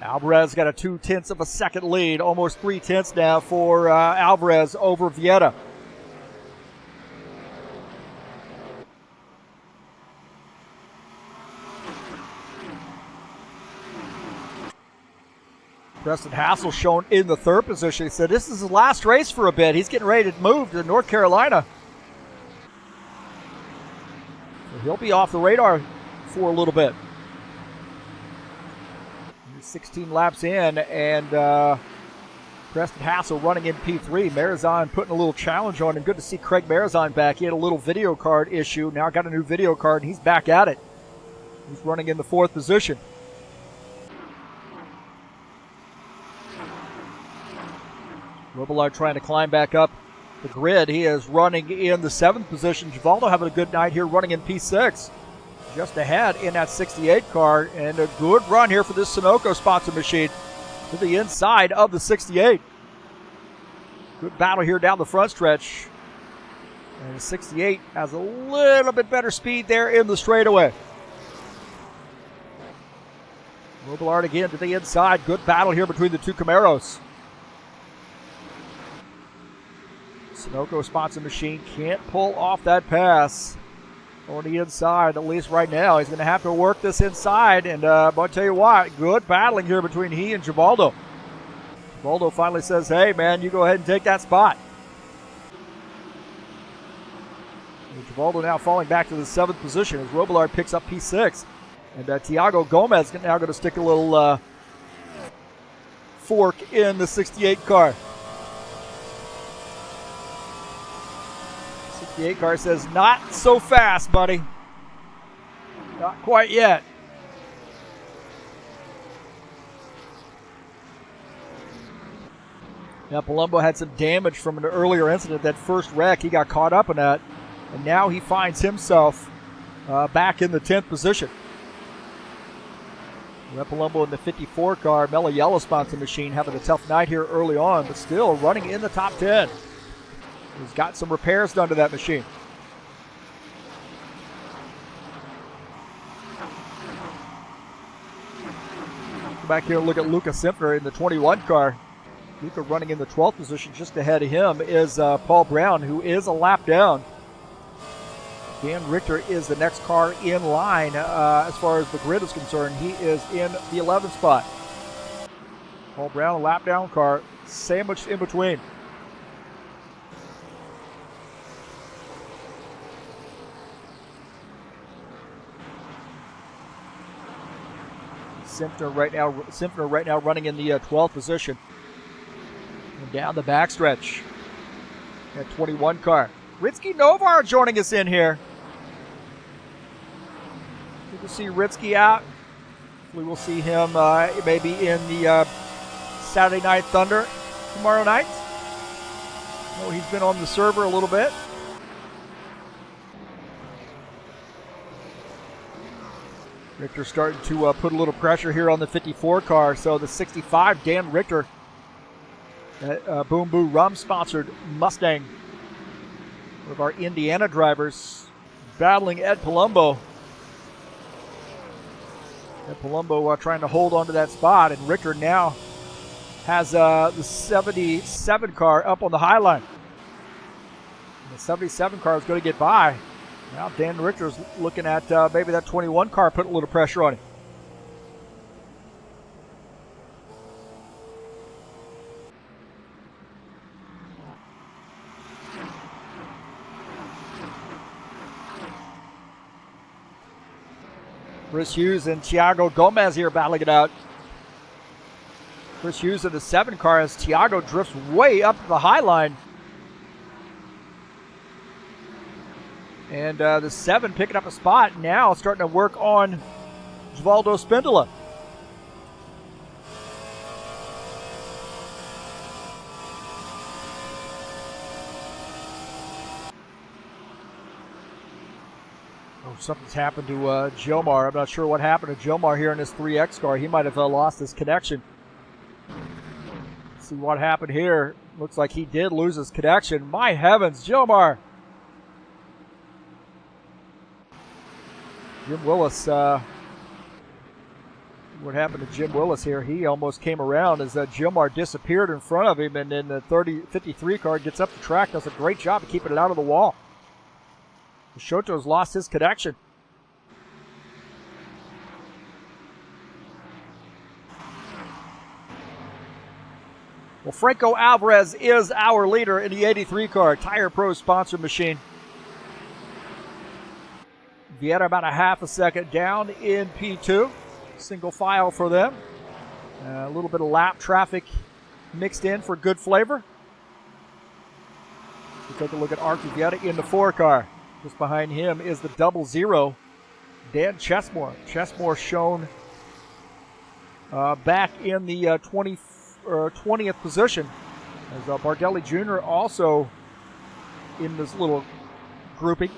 Alvarez got a 0.2 of a second lead, almost 0.3 now for Alvarez over Vieta. Preston Hassel shown in the 3rd position. He said this is his last race for a bit. He's getting ready to move to North Carolina. So he'll be off the radar for a little bit. 16 laps in, and Preston Hassel running in P3. Marazon putting a little challenge on him. Good to see Craig Marazon back. He had a little video card issue. Now got a new video card, and he's back at it. He's running in the 4th position. Robillard trying to climb back up the grid. He is running in the 7th position. Givaldo having a good night here, running in P6. Just ahead in that 68 car, and a good run here for this Sunoco sponsor machine to the inside of the 68. Good battle here down the front stretch. And the 68 has a little bit better speed there in the straightaway. Robillard again to the inside. Good battle here between the two Camaros. Sunoco sponsor machine can't pull off that pass on the inside, at least right now. He's going to have to work this inside, and I'm going to tell you what, good battling here between he and Givaldo. Givaldo finally says, hey, man, you go ahead and take that spot. And Givaldo now falling back to the 7th position as Robillard picks up P6. And Thiago Gomez now going to stick a little fork in the 68 car. 68 car says, not so fast, buddy. Not quite yet. Now, Palumbo had some damage from an earlier incident, that first wreck. He got caught up in that, and now he finds himself back in the 10th position. Palumbo in the 54 car, Mella Yellow sponsor machine, having a tough night here early on, but still running in the top 10. He's got some repairs done to that machine. Go back here and look at Luca Simpner in the 21 car. Luca running in the 12th position. Just ahead of him is Paul Brown, who is a lap down. Dan Richter is the next car in line as far as the grid is concerned. He is in the 11th spot. Paul Brown, a lap down car, sandwiched in between. Simpner right now running in the 12th position. And down the backstretch. That 21 car. Ritsky Novar joining us in here. Good to see Ritsky out. We will see him maybe in the Saturday Night Thunder tomorrow night. Oh, he's been on the server a little bit. Richter starting to put a little pressure here on the 54 car. So the 65, Dan Richter, that Boom Boo Rum sponsored Mustang, one of our Indiana drivers, battling Ed Palumbo. Ed Palumbo trying to hold on to that spot, and Richter now has the 77 car up on the high line. And the 77 car is going to get by. Now Dan Richter's looking at maybe that 21 car putting a little pressure on him. Chris Hughes and Thiago Gomez here battling it out. Chris Hughes in the 7 car as Thiago drifts way up the high line. And the 7 picking up a spot now, starting to work on Osvaldo Spindola. Oh, something's happened to Jomar. I'm not sure what happened to Jomar here in this 3X car. He might have lost his connection. Let's see what happened here. Looks like he did lose his connection. My heavens, Jomar. Jim Willis, what happened to Jim Willis here? He almost came around as Jomar disappeared in front of him, and then the 53 car gets up the track, does a great job of keeping it out of the wall. Shoto's lost his connection. Well, Franco Alvarez is our leader in the 83 car, Tire Pro sponsor machine. Vieira about a half a second down in P2. Single file for them. A little bit of lap traffic mixed in for good flavor. We take a look at Archie Vieira in the 4 car. Just behind him is the 00, Dan Chesmore. Chesmore shown back in the 20th position. As Bardelli Jr. also in this little grouping.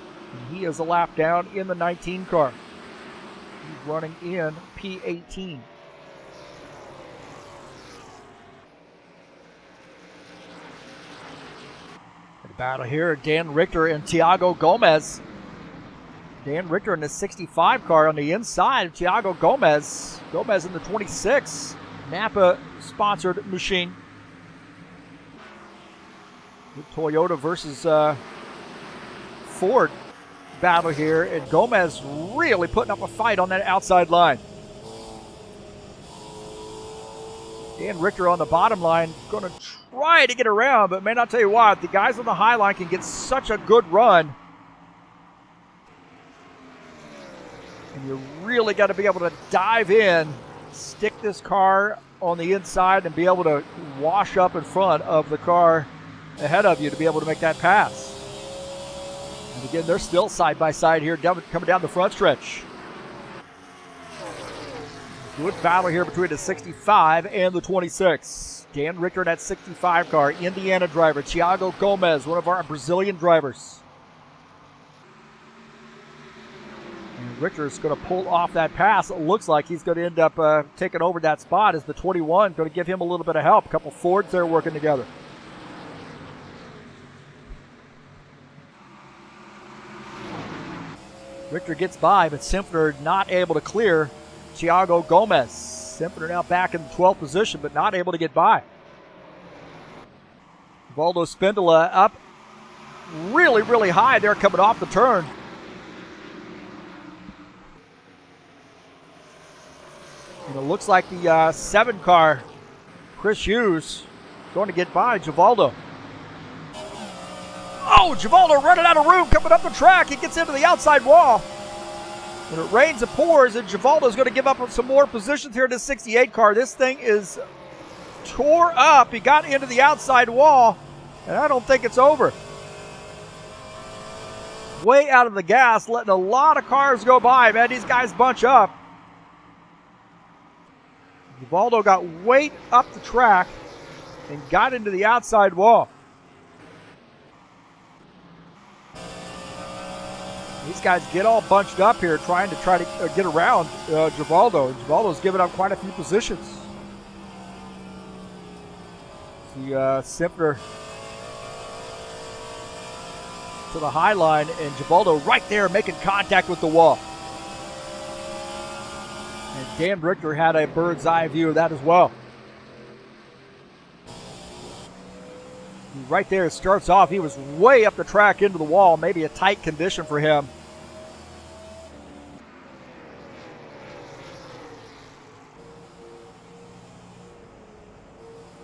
He is a lap down in the 19 car. He's running in P18. The battle here, Dan Richter and Thiago Gomez. Dan Richter in the 65 car on the inside of Thiago Gomez. Gomez in the 26 Napa-sponsored machine. With Toyota versus Ford battle here, and Gomez really putting up a fight on that outside line. Dan Richter on the bottom line, going to try to get around, but man, I'll tell you what, the guys on the high line can get such a good run. And you really got to be able to dive in, stick this car on the inside, and be able to wash up in front of the car ahead of you to be able to make that pass. And again, they're still side by side here, coming down the front stretch. Good battle here between the 65 and the 26. Dan Richter in that 65 car, Indiana driver. Thiago Gomez, one of our Brazilian drivers. And Richter's going to pull off that pass. It looks like he's going to end up taking over that spot as the 21, going to give him a little bit of help. A couple Fords there working together. Richter gets by, but Simpler not able to clear Thiago Gomez. Simpler now back in the 12th position, but not able to get by. Valdo Spindola up really, really high there coming off the turn. And it looks like the 7 car, Chris Hughes, going to get by Givaldo. Oh, Givaldo running out of room coming up the track. He gets into the outside wall. And it rains and pours, and Givaldo's going to give up some more positions here in the 68 car. This thing is tore up. He got into the outside wall, and I don't think it's over. Way out of the gas, letting a lot of cars go by, man. These guys bunch up. Givaldo got way up the track and got into the outside wall. These guys get all bunched up here trying to get around Givaldo. Givaldo's given up quite a few positions. See Simpler to the high line, and Givaldo right there making contact with the wall. And Dan Richter had a bird's eye view of that as well. Right there, it starts off. He was way up the track into the wall. Maybe a tight condition for him.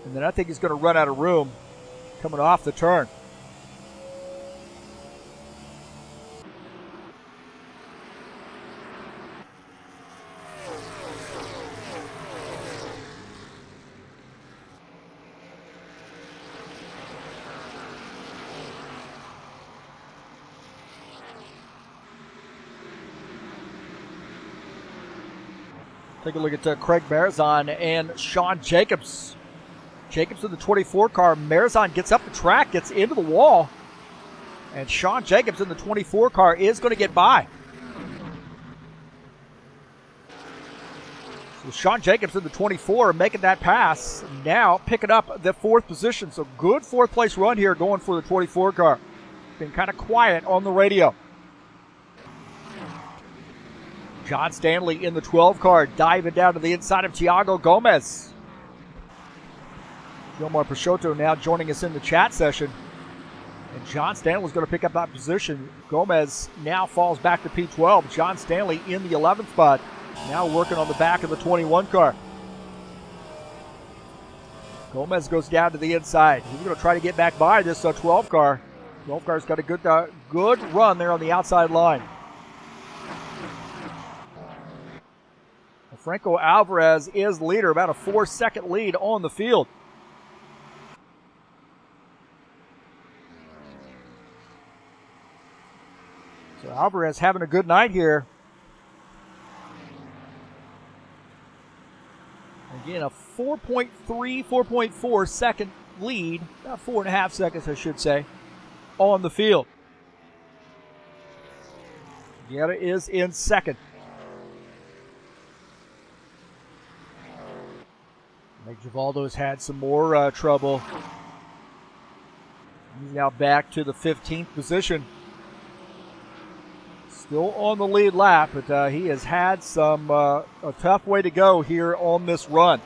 And then I think he's going to run out of room coming off the turn. Take a look at Craig Marizon and Sean Jacobs. Jacobs in the 24 car. Marizon gets up the track, gets into the wall. And Sean Jacobs in the 24 car is going to get by. So Sean Jacobs in the 24 making that pass. Now picking up the 4th position. So good 4th place run here going for the 24 car. Been kind of quiet on the radio. John Stanley in the 12 car, diving down to the inside of Thiago Gomez. Gilmar Peixoto now joining us in the chat session. And John Stanley's going to pick up that position. Gomez now falls back to P12. John Stanley in the 11th spot, now working on the back of the 21 car. Gomez goes down to the inside. He's going to try to get back by this 12 car. 12 car's got a good run there on the outside line. Franco Alvarez is leader, about a 4-second lead on the field. So Alvarez having a good night here. Again, a 4.3, 4.4 second lead, about 4.5 seconds, I should say, on the field. Guerra is in second. Givaldo's had some more trouble. He's now back to the 15th position. Still on the lead lap, but he has had a tough way to go here on this run.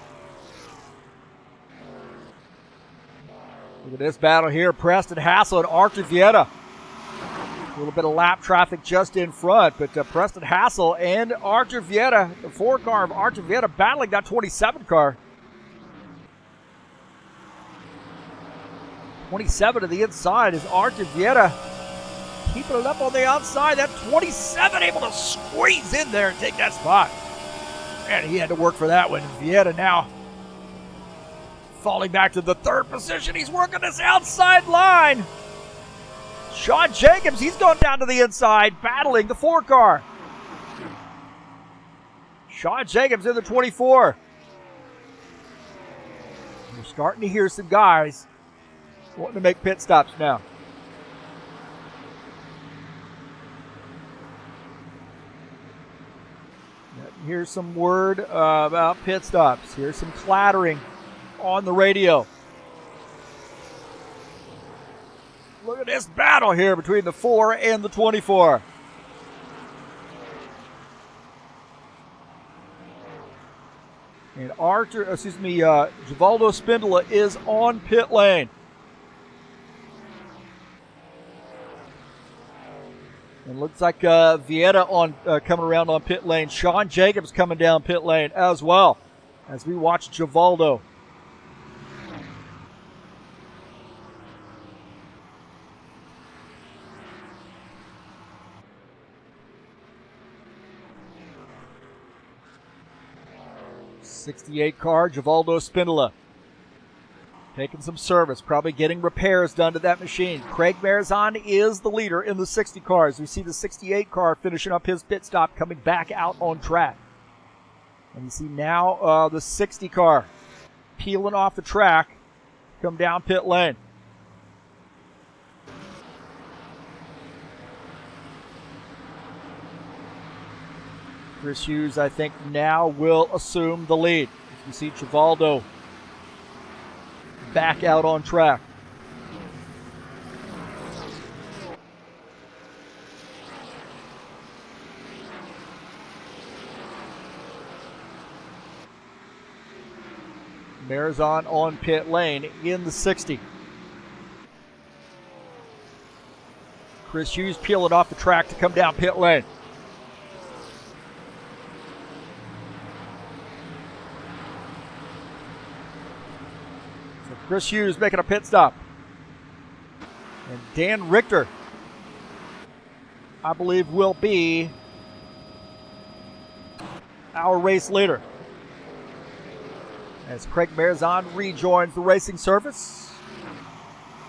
Look at this battle here. Preston Hassel and Archer Vieta. A little bit of lap traffic just in front, but Preston Hassel and Archer Vieta, the 4 car of Archer Vieta, battling that 27 car. 27 to the inside is Archer Vieta keeping it up on the outside. That 27 able to squeeze in there and take that spot. Man, he had to work for that one. Vieta now falling back to the 3rd position. He's working this outside line. Sean Jacobs, he's going down to the inside, battling the 4 car. Sean Jacobs in the 24. We're starting to hear some guys wanting to make pit stops now. Here's some word about pit stops. Here's some clattering on the radio. Look at this battle here between the 4 and the 24. And Givaldo Spindola is on pit lane. And looks like Vieta coming around on pit lane. Sean Jacobs coming down pit lane as well as we watch Givaldo. '68 car, Givaldo Spindola. Taking some service, probably getting repairs done to that machine. Craig Marizon is the leader in the 60 cars. We see the 68 car finishing up his pit stop, coming back out on track. And you see now the 60 car peeling off the track, come down pit lane. Chris Hughes, I think, now will assume the lead. As we see Givaldo back out on track. Marizon on pit lane in the 60. Chris Hughes peeling off the track to come down pit lane. Chris Hughes making a pit stop. And Dan Richter, I believe, will be our race leader. As Craig Marizon rejoins the racing surface.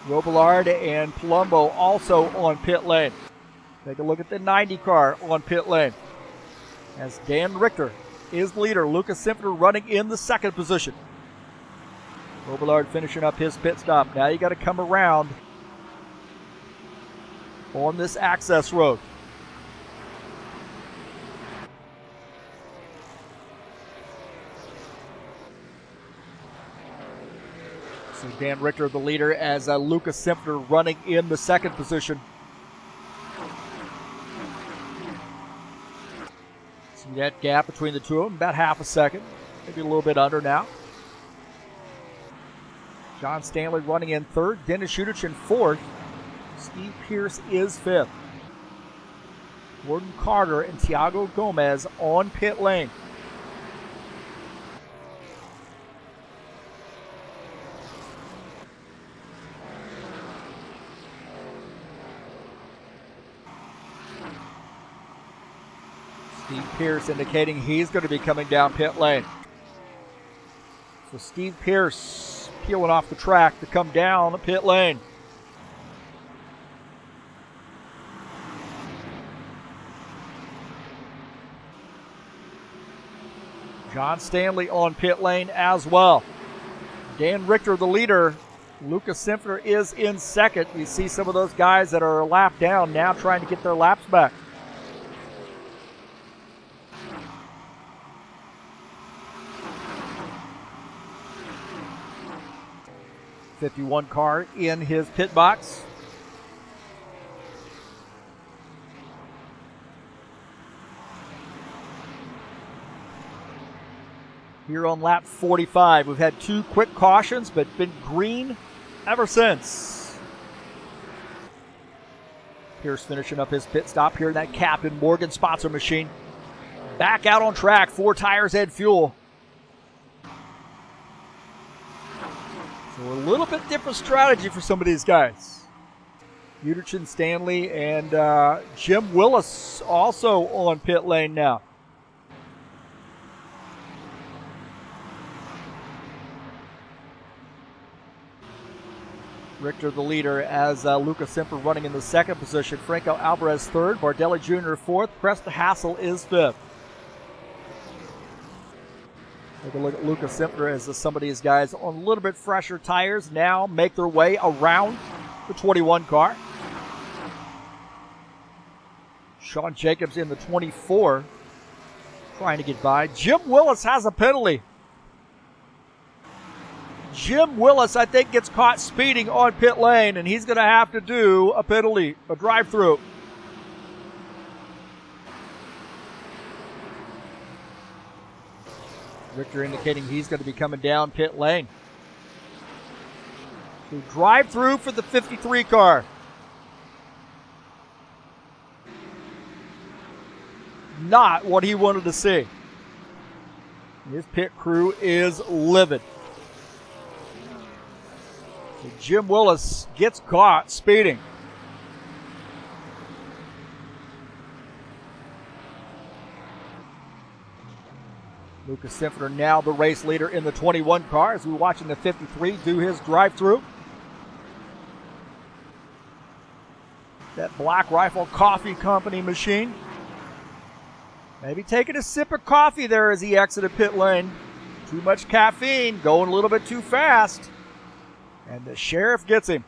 Robillard and Palumbo also on pit lane. Take a look at the 90 car on pit lane. As Dan Richter is the leader. Lucas Simpler running in the second position. Robillard finishing up his pit stop. Now you got to come around on this access road. So Dan Richter, the leader, as Lucas Simpler running in the second position. See that gap between the two of them, about half a second, maybe a little bit under now. John Stanley running in third, Dennis Shudich in fourth. Steve Pierce is fifth. Gordon Carter and Tiago Gomez on pit lane. Steve Pierce indicating he's going to be coming down pit lane. So Steve Pierce peeling off the track to come down the pit lane. John Stanley on pit lane as well. Dan Richter, the leader. Lucas Simpler is in second. You see some of those guys that are a lap down now trying to get their laps back. '51 car in his pit box. Here on lap 45, we've had two quick cautions, but been green ever since. Pierce finishing up his pit stop here in that Captain Morgan sponsor machine. Back out on track, 4 tires and fuel. So a little bit different strategy for some of these guys. Uderchin, Stanley, and Jim Willis also on pit lane now. Richter the leader as Lucas Simpler running in the second position. Franco Alvarez third, Bardelli Jr. fourth, Preston Hassel is fifth. Take a look at Luca Simpler as some of these guys on a little bit fresher tires now make their way around the 21 car. Sean Jacobs in the 24 trying to get by. Jim Willis has a penalty. Jim Willis, I think, gets caught speeding on pit lane, and he's going to have to do a penalty, a drive-through. Richter indicating he's going to be coming down pit lane. So drive-through for the 53 car. Not what he wanted to see. His pit crew is livid. So Jim Willis gets caught speeding. Lucas Simpler now the race leader in the 21 car as we're watching the 53 do his drive-through. That Black Rifle Coffee Company machine. Maybe taking a sip of coffee there as he exited pit lane. Too much caffeine, going a little bit too fast. And the sheriff gets him.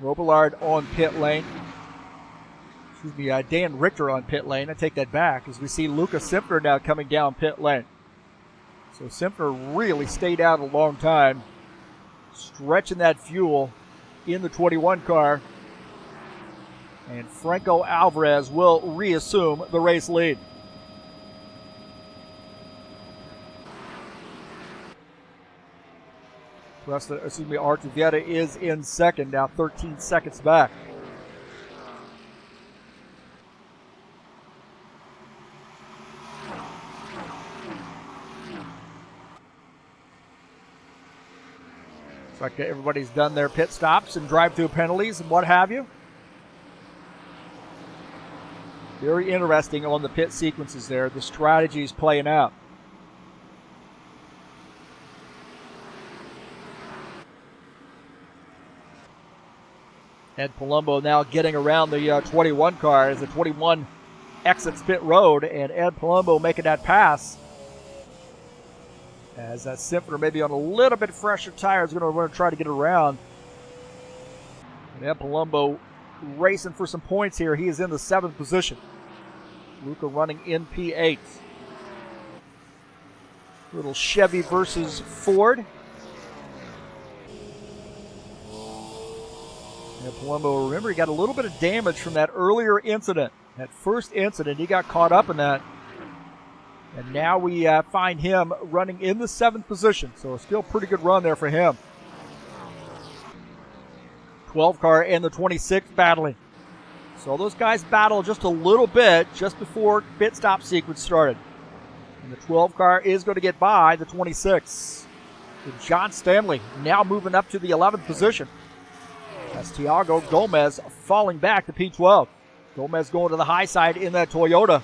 Robillard on pit lane. Excuse me, Dan Richter on pit lane. I take that back as we see Lucas Simpler now coming down pit lane. So Simpler really stayed out a long time, stretching that fuel in the 21 car. And Franco Alvarez will reassume the race lead. Artuvieta is in second, now 13 seconds back. Looks like everybody's done their pit stops and drive-through penalties and what have you. Very interesting on the pit sequences there. The strategy is playing out. Ed Palumbo now getting around the 21 car as the 21 exits pit road, and Ed Palumbo making that pass. As that Simpler maybe on a little bit fresher tires going to want to try to get around. And Ed Palumbo racing for some points here. He is in the 7th position. Luca running in P8. Little Chevy versus Ford. And Palumbo, remember, he got a little bit of damage from that earlier incident. That first incident, he got caught up in that. And now we find him running in the 7th position. So a still pretty good run there for him. 12 car and the 26 battling. So those guys battle just a little bit just before pit stop sequence started. And the 12 car is going to get by the 26. And John Stanley now moving up to the 11th position. That's Tiago Gomez falling back to P12. Gomez going to the high side in that Toyota.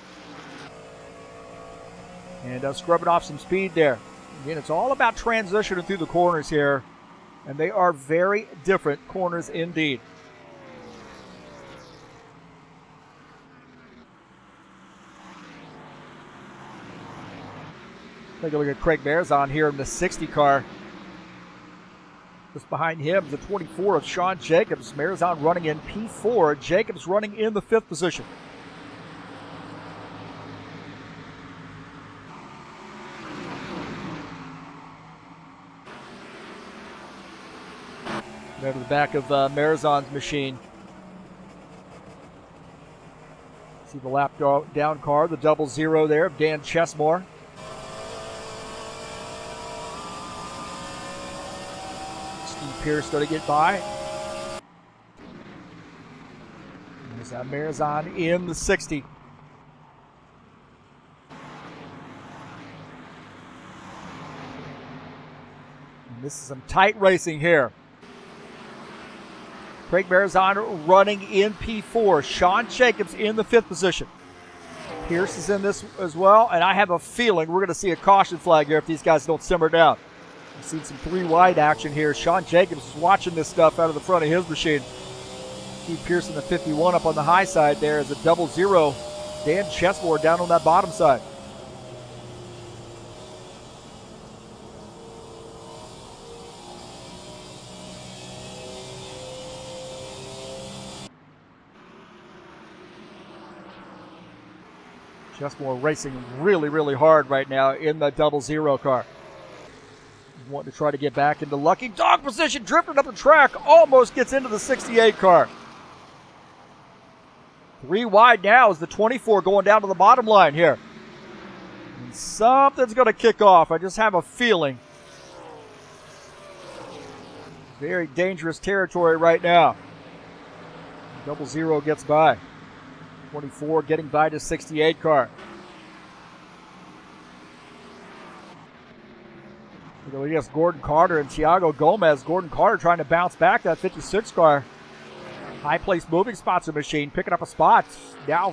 And scrubbing off some speed there. Again, it's all about transitioning through the corners here. And they are very different corners indeed. Take a look at Craig Marzon here in the 60 car. Just behind him, the 24 of Sean Jacobs. Marzon running in P4. Jacobs running in the 5th position. There to the back of Marzon's machine. See the lap down car, the 00 there of Dan Chesmore. Steve Pierce going to get by. There's Marzon in the 60. And this is some tight racing here. Craig Marzon running in P4. Sean Jacobs in the 5th position. Pierce is in this as well, and I have a feeling we're going to see a caution flag here if these guys don't simmer down. We've seen some 3 wide action here. Sean Jacobs is watching this stuff out of the front of his machine. Steve Pearson, the 51, up on the high side there is a 00. Dan Chesmore down on that bottom side. Chesmore racing really, really hard right now in the 00 car. Wanting to try to get back into lucky dog position, drifting up the track, almost gets into the 68 car. 3 wide now is the 24 going down to the bottom line here. And something's going to kick off. I just have a feeling. Very dangerous territory right now. 00 gets by. 24 getting by to 68 car. Yes, Gordon Carter and Thiago Gomez. Gordon Carter trying to bounce back that 56 car. High place moving spots of machine, picking up a spot. Now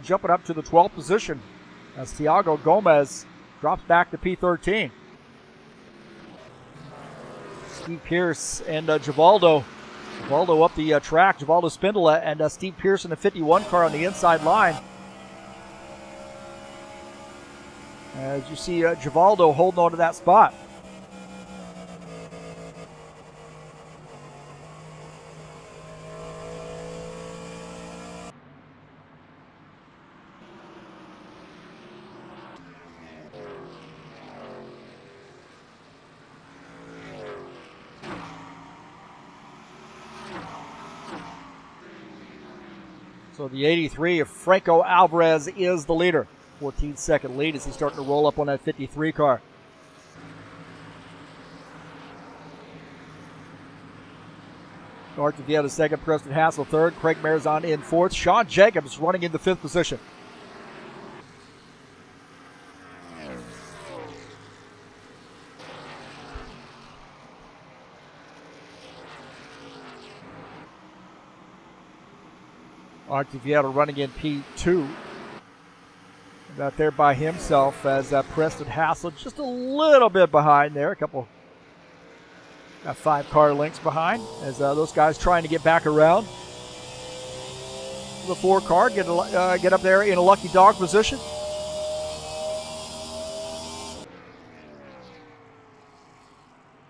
jumping up to the 12th position as Thiago Gomez drops back to P13. Steve Pierce and Givaldo. Givaldo up the track. Givaldo Spindola and Steve Pierce in the 51 car on the inside line. As you see Givaldo holding on to that spot. So the 83 of Franco Alvarez is the leader. 14-second lead as he's starting to roll up on that 53 car. Archie Vieira second, Preston Hassel third, Craig Marizon in fourth, Sean Jacobs running in the 5th position. Archie Vieira running in P2. Out there by himself as Preston Hassel just a little bit behind there. A couple, 5 car lengths behind as those guys trying to get back around. The 4 car get up there in a lucky dog position.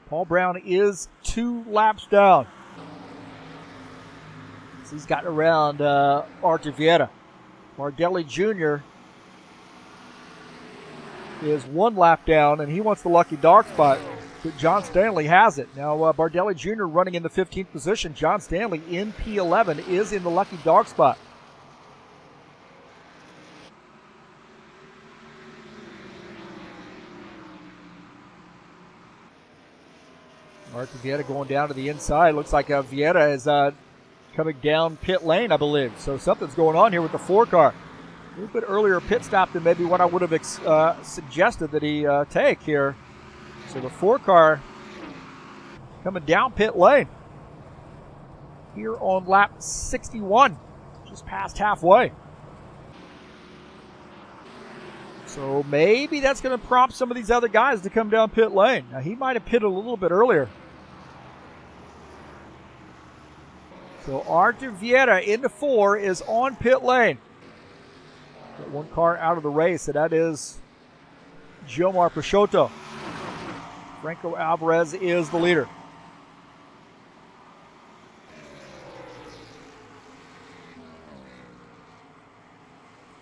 Paul Brown is 2 laps down. He's gotten around Archie Vieira. Mardelli Jr. is 1 lap down, and he wants the lucky dog spot, but John Stanley has it. Now, Bardelli Jr. running in the 15th position. John Stanley in P11 is in the lucky dog spot. Archie Vieira going down to the inside. Looks like Vieira is coming down pit lane, I believe. So something's going on here with the 4 car. A little bit earlier pit stop than maybe what I would have suggested that he take here. So the 4 car coming down pit lane here on lap 61, just past halfway. So maybe that's going to prompt some of these other guys to come down pit lane. Now he might have pitted a little bit earlier. So Arthur Vieira into 4 is on pit lane. Got 1 car out of the race, and that is Gilmar Peixoto. Franco Alvarez is the leader.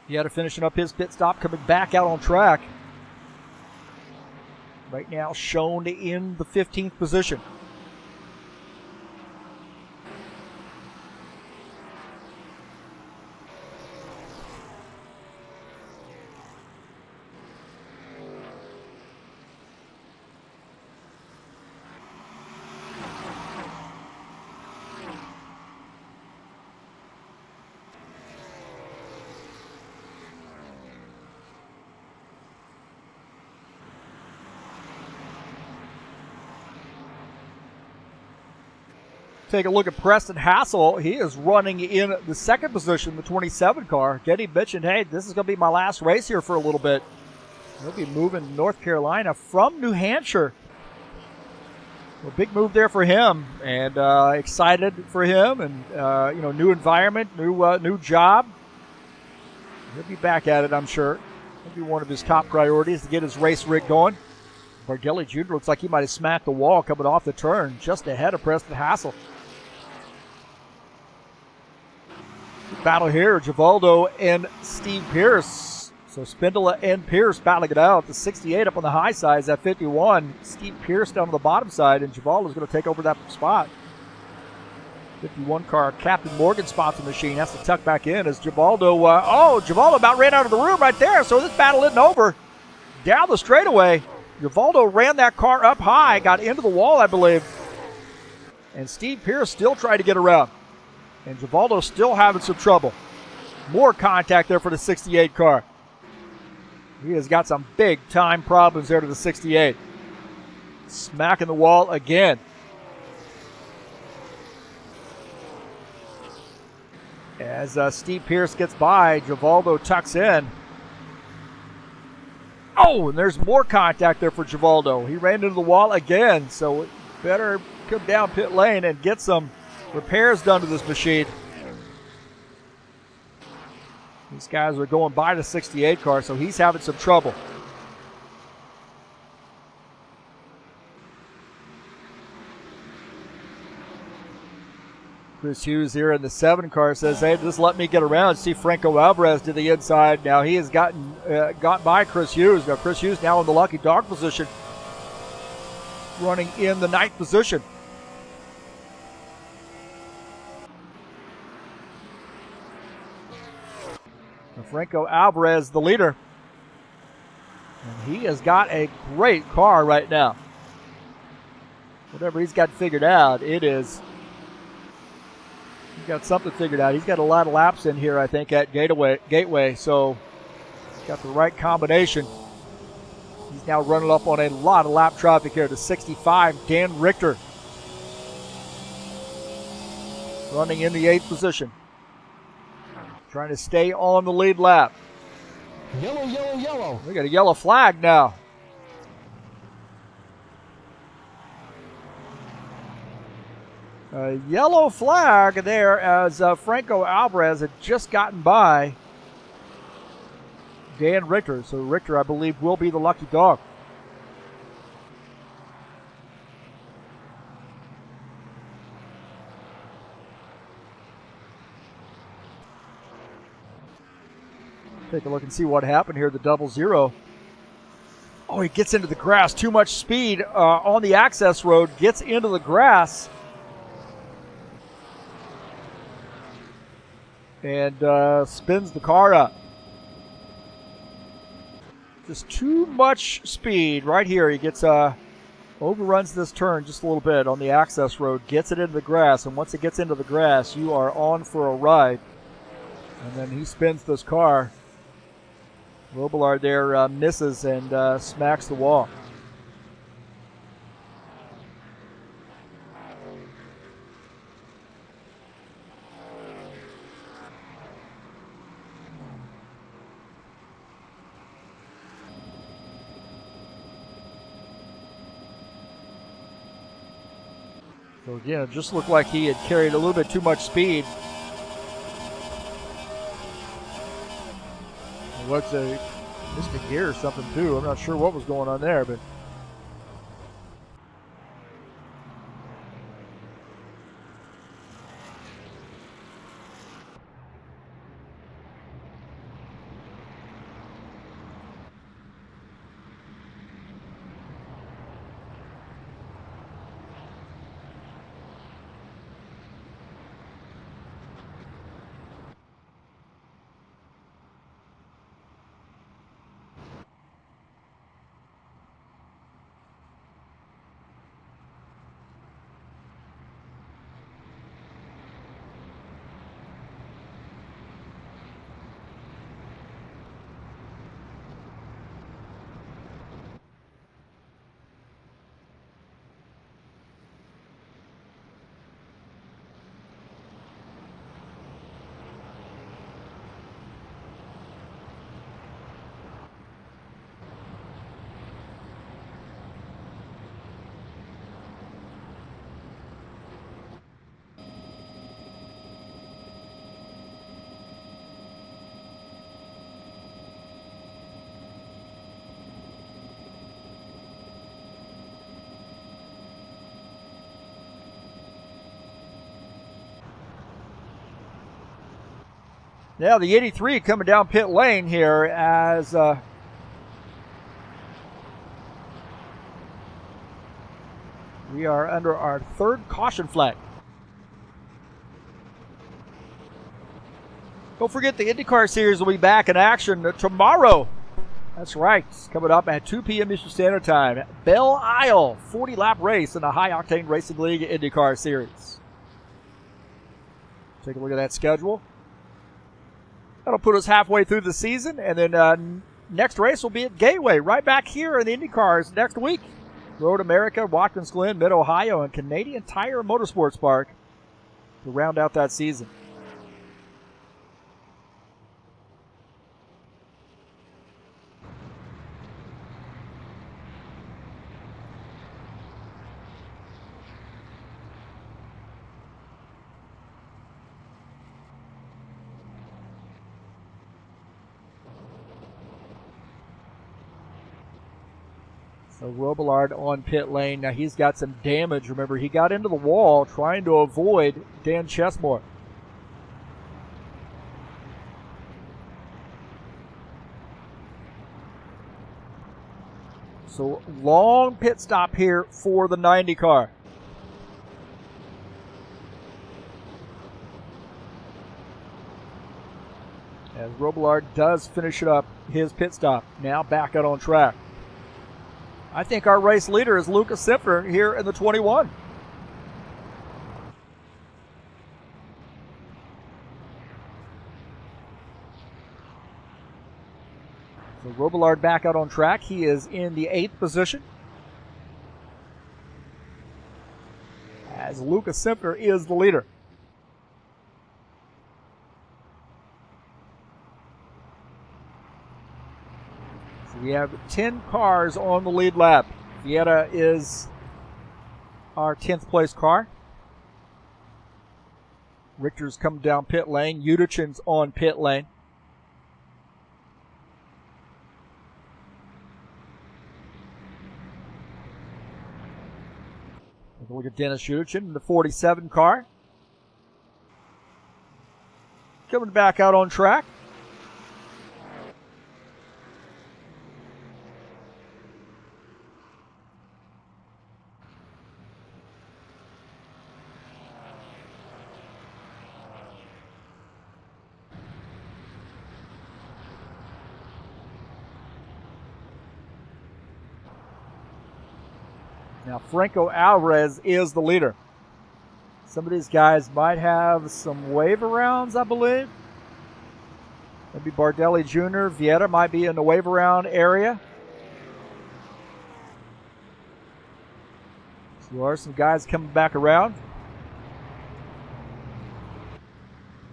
Vieira finishing up his pit stop, coming back out on track. Right now shown in the 15th position. Take a look at Preston Hassel. He is running in the 2nd position, the 27 car. Getty mentioned, hey, this is going to be my last race here for a little bit. He'll be moving to North Carolina from New Hampshire Well, big move there for him, and excited for him, and new environment, new job. He'll be back at it, I'm sure. It'll be one of his top priorities to get his race rig going. Bargelli Jr. looks like he might have smacked the wall coming off the turn, just ahead of Preston Hassel. Battle here, Givaldo and Steve Pierce. So Spindola and Pierce battling it out. The 68 up on the high side is at 51. Steve Pierce down on the bottom side, and Givaldo's going to take over that spot. 51 car, Captain Morgan spots the machine, has to tuck back in as Givaldo, Givaldo about ran out of the room right there, so this battle isn't over. Down the straightaway, Givaldo ran that car up high, got into the wall, I believe. And Steve Pierce still tried to get around. And Givaldo still having some trouble. More contact there for the 68 car. He has got some big time problems there to the 68. Smacking the wall again. As Steve Pierce gets by, Givaldo tucks in. Oh, and there's more contact there for Givaldo. He ran into the wall again, so better come down pit lane and get some repairs done to this machine. These guys are going by the 68 car, so he's having some trouble. Chris Hughes here in the 7 car says, hey, just let me get around. See Franco Alvarez to the inside. Now he has got by Chris Hughes. Now Chris Hughes now in the lucky dog position, running in the 9th position. Now Franco Alvarez, the leader. And he has got a great car right now. Whatever he's got figured out, it is. He's got something figured out. He's got a lot of laps in here, I think, at Gateway, so he's got the right combination. He's now running up on a lot of lap traffic here. The 65, Dan Richter, running in the 8th position. Trying to stay on the lead lap. Yellow, yellow, yellow. We got a yellow flag now. A yellow flag there as Franco Alvarez had just gotten by Dan Richter. So Richter, I believe, will be the lucky dog. Take a look and see what happened here, the 0-0. Oh, he gets into the grass. Too much speed on the access road. Gets into the grass. And spins the car up. Just too much speed right here. He gets overruns this turn just a little bit on the access road, gets it into the grass, and once it gets into the grass, you are on for a ride. And then he spins this car. Robillard there misses and smacks the wall. So again, it just looked like he had carried a little bit too much speed. What's missed a gear or something too. I'm not sure what was going on there, but Now the 83 coming down pit lane here as we are under our third caution flag. Don't forget the IndyCar Series will be back in action tomorrow. That's right. It's coming up at 2 p.m. Eastern Standard Time. Belle Isle, 40-lap race in the High Octane Racing League IndyCar Series. Take a look at that schedule. That'll put us halfway through the season, and then next race will be at Gateway, right back here in the IndyCars next week. Road America, Watkins Glen, Mid-Ohio, and Canadian Tire Motorsports Park to round out that season. So Robillard on pit lane. Now he's got some damage. Remember, he got into the wall trying to avoid Dan Chesmore. So long pit stop here for the 90 car. As Robillard does finish it up his pit stop. Now back out on track. I think our race leader is Lucas Sifner here in the 21. So Robillard back out on track. He is in the 8th position. As Lucas Sifner is the leader. We have 10 cars on the lead lap. Vieta is our 10th place car. Richter's come down pit lane. Udichin's on pit lane. Take a look at Dennis Udichin in the 47 car. Coming back out on track. Now, Franco Alvarez is the leader. Some of these guys might have some wave arounds, I believe. Maybe Bardelli Jr., Vieta might be in the wave around area. So there are some guys coming back around.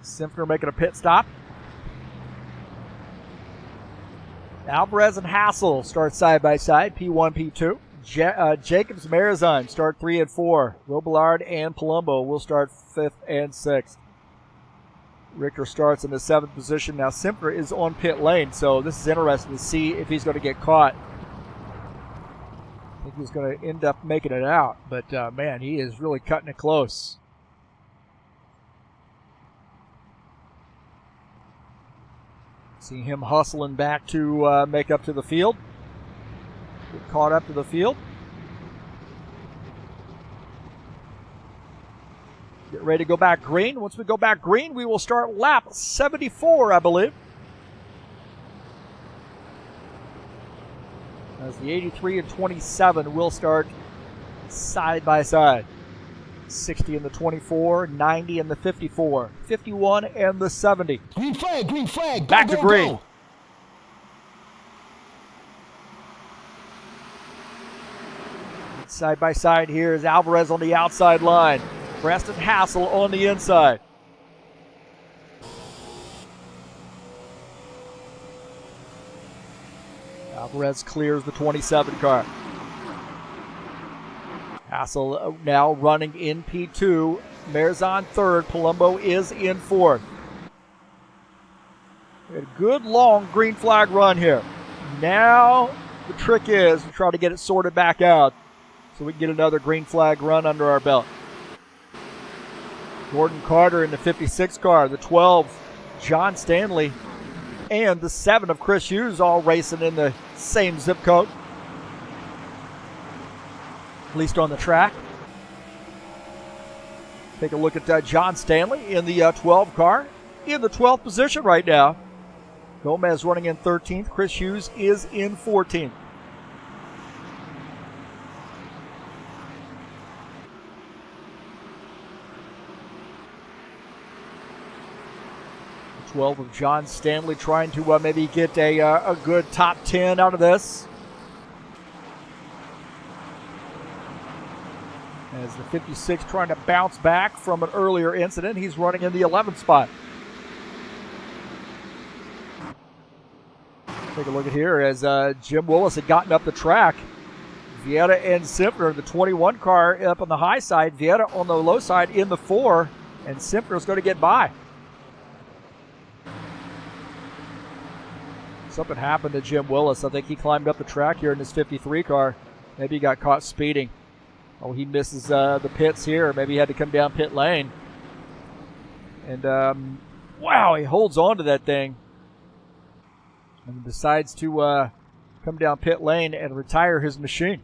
Sifner making a pit stop. Alvarez and Hassel start side by side, P1, P2. Jacobs Marizine start 3 and 4. Robillard and Palumbo will start 5th and 6th. Richter starts in the 7th position. Now Sifner is on pit lane, so this is interesting to see if he's going to get caught. I think he's going to end up making it out, but man, he is really cutting it close. See him hustling back to make up to the field. Get caught up to the field. Get ready to go back green. Once we go back green, we will start lap 74, I believe. As the 83 and 27 will start side by side. 60 in the 24, 90 in the 54, 51 and the 70. Green flag, green flag. Back to green. Go. Side by side here is Alvarez on the outside line. Preston Hassel on the inside. Alvarez clears the 27 car. Hassel now running in P2. Marizine third. Palumbo is in fourth. A good long green flag run here. Now the trick is to try to get it sorted back out so we can get another green flag run under our belt. Gordon Carter in the 56 car. The 12 John Stanley and the 7 of Chris Hughes all racing in the same zip code, at least on the track. Take a look at John Stanley in the 12 car, in the 12th position right now. Gomez running in 13th. Chris Hughes is in 14th. The 12 of John Stanley trying to maybe get a good top 10 out of this. As the 56 trying to bounce back from an earlier incident, he's running in the 11th spot. Take a look at here as Jim Willis had gotten up the track. Vieta and Simpner, the 21 car up on the high side, Vieta on the low side in the 4, and Simpner's going to get by. Something happened to Jim Willis. I think he climbed up the track here in his 53 car. Maybe he got caught speeding. Oh, he misses the pits here. Maybe he had to come down pit lane. And, wow, he holds on to that thing. And decides to come down pit lane and retire his machine.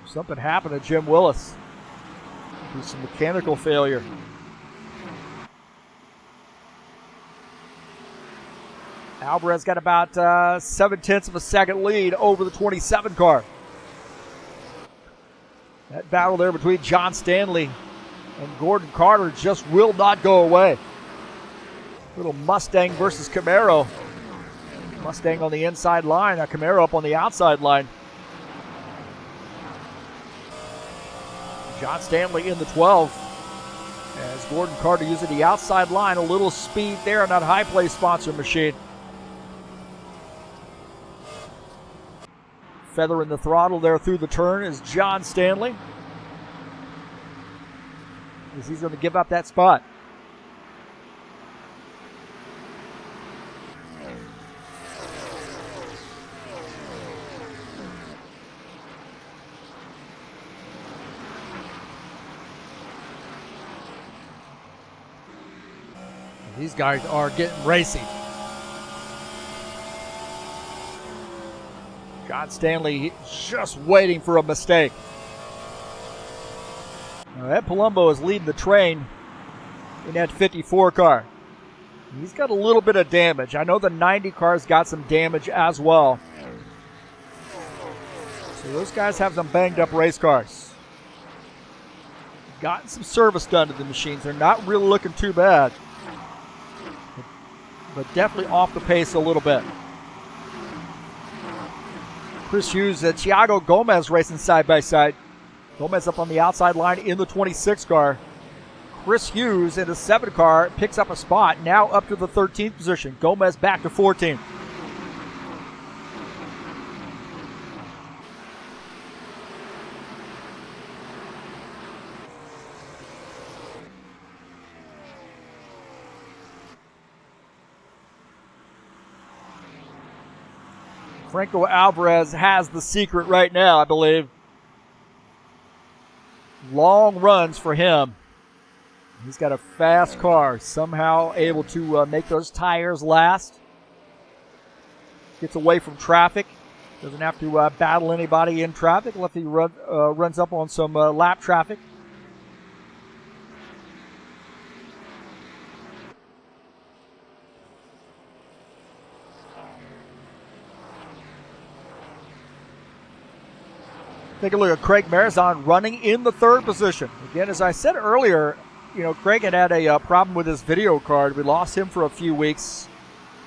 Something happened to Jim Willis. There's some mechanical failure. Alvarez got about 0.7 of a second lead over the 27 car. That battle there between John Stanley and Gordon Carter just will not go away. Little Mustang versus Camaro. Mustang on the inside line, Camaro up on the outside line. John Stanley in the 12 as Gordon Carter using the outside line. A little speed there on that high play sponsor machine. Feathering the throttle there through the turn is John Stanley. As he's going to give up that spot. These guys are getting racy. John Stanley just waiting for a mistake. Now Ed Palumbo is leading the train in that 54 car. He's got a little bit of damage. I know the 90 car's got some damage as well. So those guys have some banged up race cars. Gotten some service done to the machines. They're not really looking too bad. But definitely off the pace a little bit. Chris Hughes and Thiago Gomez racing side by side. Gomez up on the outside line in the 26 car. Chris Hughes in the 7 car picks up a spot, now up to the 13th position. Gomez back to 14th. Franco Alvarez has the secret right now, I believe. Long runs for him. He's got a fast car, somehow able to make those tires last. Gets away from traffic. Doesn't have to battle anybody in traffic unless he runs up on some lap traffic. Take a look at Craig Marizon running in the 3rd position. Again, as I said earlier, Craig had a problem with his video card. We lost him for a few weeks.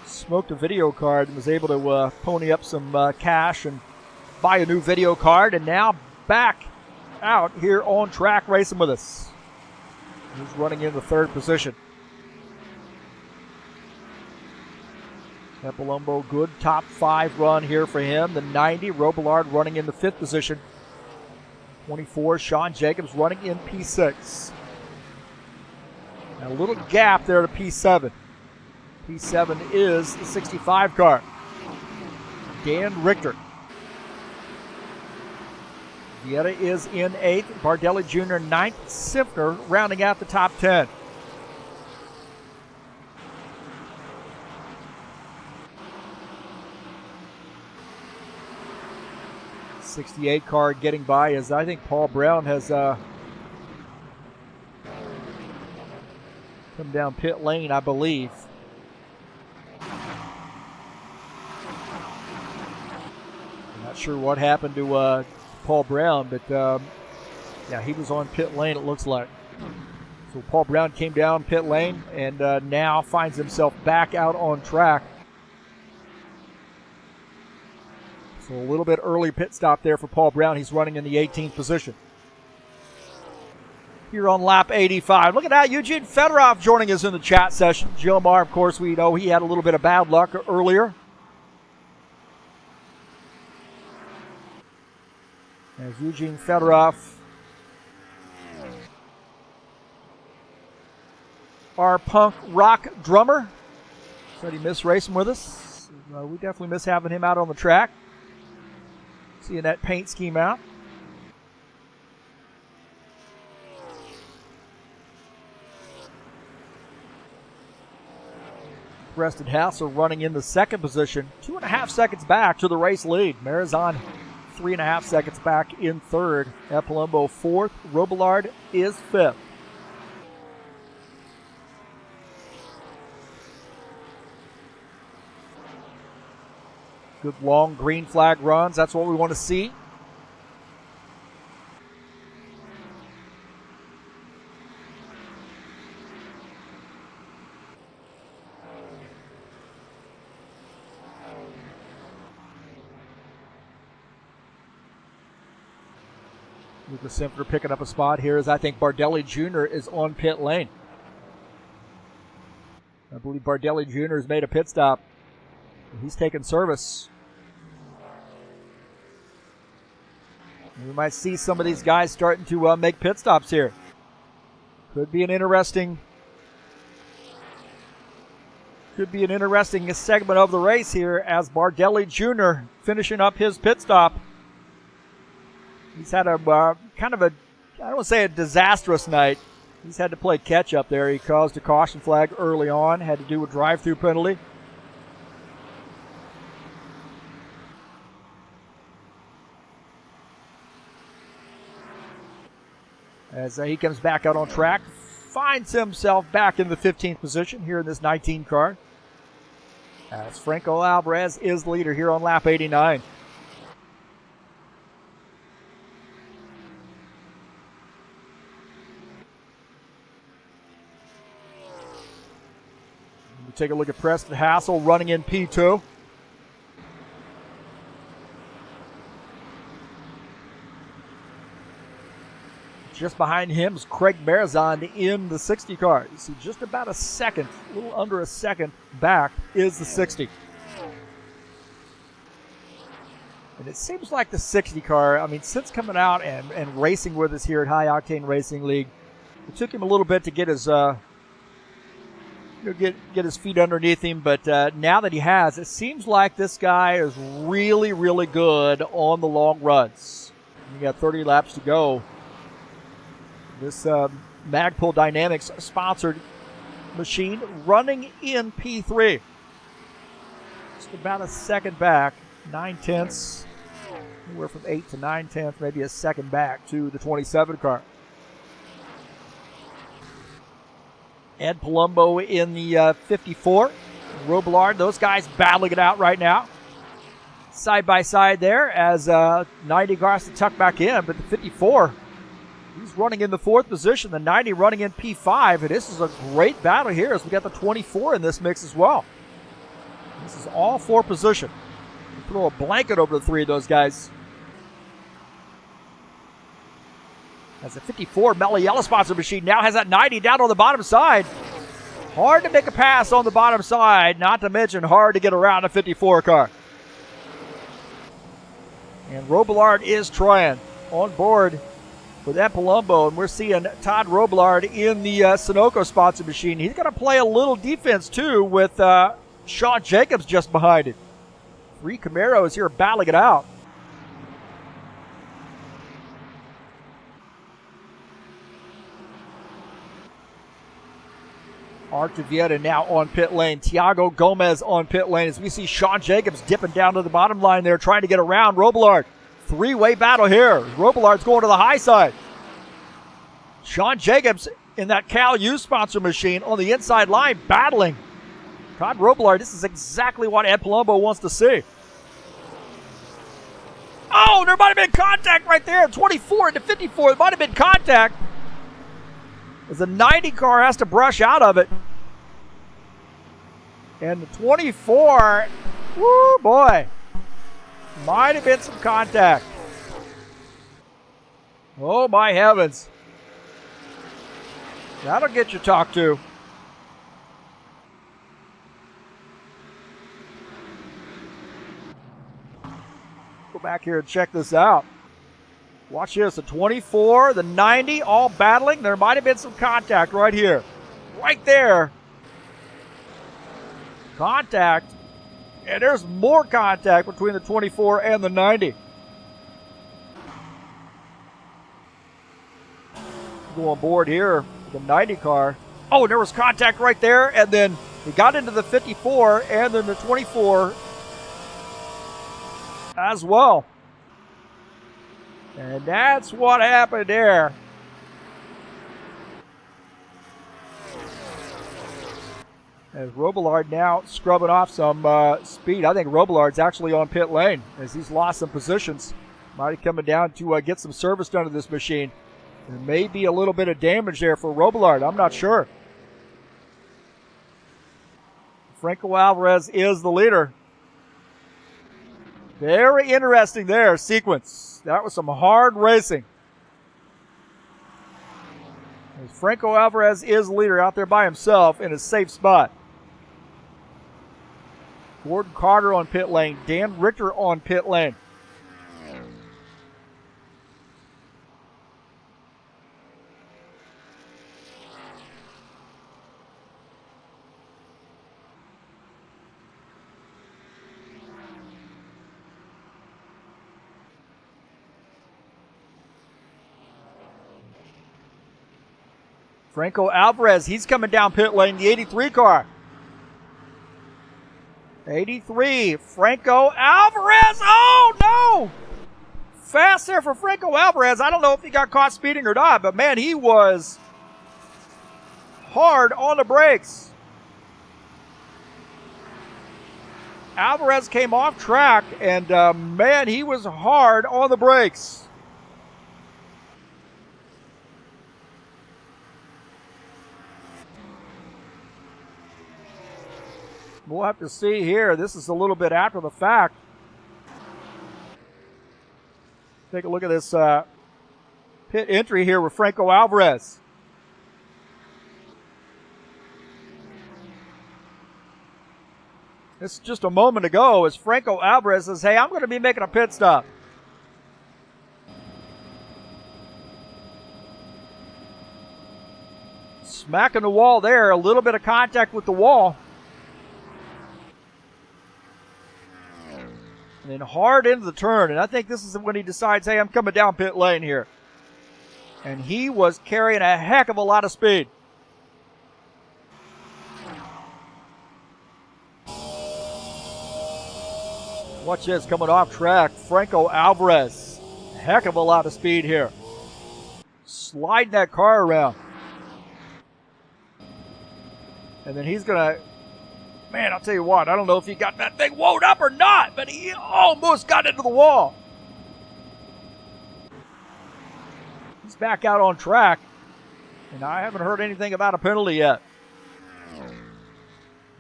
Smoked a video card and was able to pony up some cash and buy a new video card. And now back out here on track racing with us. He's running in the 3rd position. Palumbo, good top 5 run here for him. The 90, Robillard running in the 5th position. 24, Sean Jacobs running in P6. And a little gap there to P7. P7 is the 65 car. Dan Richter. Vieta is in 8th. Bardelli Jr. 9th. Simpner rounding out the top 10. 68 car getting by as I think Paul Brown has come down pit lane, I believe. I'm not sure what happened to Paul Brown, but yeah, he was on pit lane, it looks like. So Paul Brown came down pit lane and now finds himself back out on track. So a little bit early pit stop there for Paul Brown. He's running in the 18th position. Here on lap 85. Look at that, Eugene Fedorov joining us in the chat session. Gilmar, of course, we know he had a little bit of bad luck earlier. As Eugene Fedorov, our punk rock drummer, said he missed racing with us. We definitely miss having him out on the track. Seeing that paint scheme out. Preston Hassel running in the second position, 2.5 seconds back to the race lead. Marizon 3.5 seconds back in third. Epalumbo fourth. Robillard is fifth. Good long green flag runs. That's what we want to see. Lucas Simfer picking up a spot here as I think Bardelli Jr. is on pit lane. I believe Bardelli Jr. has made a pit stop. He's taking service. We might see some of these guys starting to make pit stops here. Could be an interesting segment of the race here as Bardelli Jr. finishing up his pit stop. He's had a kind of a, I don't want to say a disastrous night. He's had to play catch up there. He caused a caution flag early on, had to do a drive-through penalty. As he comes back out on track, finds himself back in the 15th position here in this 19 car. As Franco Alvarez is leader here on lap 89. We take a look at Preston Hassel running in P2. Just behind him is Craig Marizon in the 60 car. You see just about a second, a little under a second back is the 60. And it seems like the 60 car, I mean, since coming out and racing with us here at High Octane Racing League, it took him a little bit to get his get his feet underneath him, but now that he has, it seems like this guy is really, really good on the long runs. You got 30 laps to go. This Magpul Dynamics sponsored machine running in P3. Just about a second back, 9/10, anywhere from 8 to 9/10, maybe a second back to the 27 car. Ed Palumbo in the 54. Robillard, those guys battling it out right now. Side by side there as 90 car has to tuck back in, but the 54, he's running in the fourth position. The 90 running in P5, and this is a great battle here as we got the 24 in this mix as well. This is all four position. Throw a blanket over the three of those guys. As a 54 Mello Yellow sponsor machine now has that 90 down on the bottom side. Hard to make a pass on the bottom side, not to mention hard to get around a 54 car. And Robillard is trying on board with Ed Palumbo, and we're seeing Todd Robillard in the Sunoco sponsor machine. He's going to play a little defense too with Sean Jacobs just behind it. Three Camaros here battling it out. Artavieta now on pit lane. Tiago Gomez on pit lane as we see Sean Jacobs dipping down to the bottom line there, trying to get around Robillard. Three-way battle here. Robillard's going to the high side. Sean Jacobs in that Cal U sponsor machine on the inside line battling. Todd Robillard, this is exactly what Ed Palumbo wants to see. Oh, there might have been contact right there. 24 into 54. There might have been contact. As the 90 car has to brush out of it. And the 24, woo boy, might have been some contact. Oh my heavens. That'll get you talked to. Go back here and check this out. Watch this, the 24, the 90, all battling. There might have been some contact right here. Right there. Contact. And there's more contact between the 24 and the 90. Go on board here, the 90 car. Oh, there was contact right there, and then he got into the 54 and then the 24 as well. And that's what happened there. As Robillard now scrubbing off some speed. I think Robillard's actually on pit lane as he's lost some positions. Might be coming down to get some service done to this machine. There may be a little bit of damage there for Robillard. I'm not sure. Franco Alvarez is the leader. Very interesting there, sequence. That was some hard racing. As Franco Alvarez is the leader out there by himself in a safe spot. Gordon Carter on pit lane. Dan Richter on pit lane. Franco Alvarez, he's coming down pit lane, the 83 car. 83, Franco Alvarez. Oh, no! Fast there for Franco Alvarez. I don't know if he got caught speeding or not, but man, he was hard on the brakes. Alvarez came off track, and man, he was hard on the brakes. We'll have to see here. This is a little bit after the fact. Take a look at this pit entry here with Franco Alvarez. This is just a moment ago as Franco Alvarez says, hey, I'm going to be making a pit stop. Smacking the wall there. A little bit of contact with the wall. And then hard into the turn. And I think this is when he decides, hey, I'm coming down pit lane here. And he was carrying a heck of a lot of speed. Watch this, coming off track. Franco Alvarez. Heck of a lot of speed here. Sliding that car around. And then he's going to... Man, I'll tell you what, I don't know if he got that thing wound up or not, but he almost got into the wall. He's back out on track, and I haven't heard anything about a penalty yet.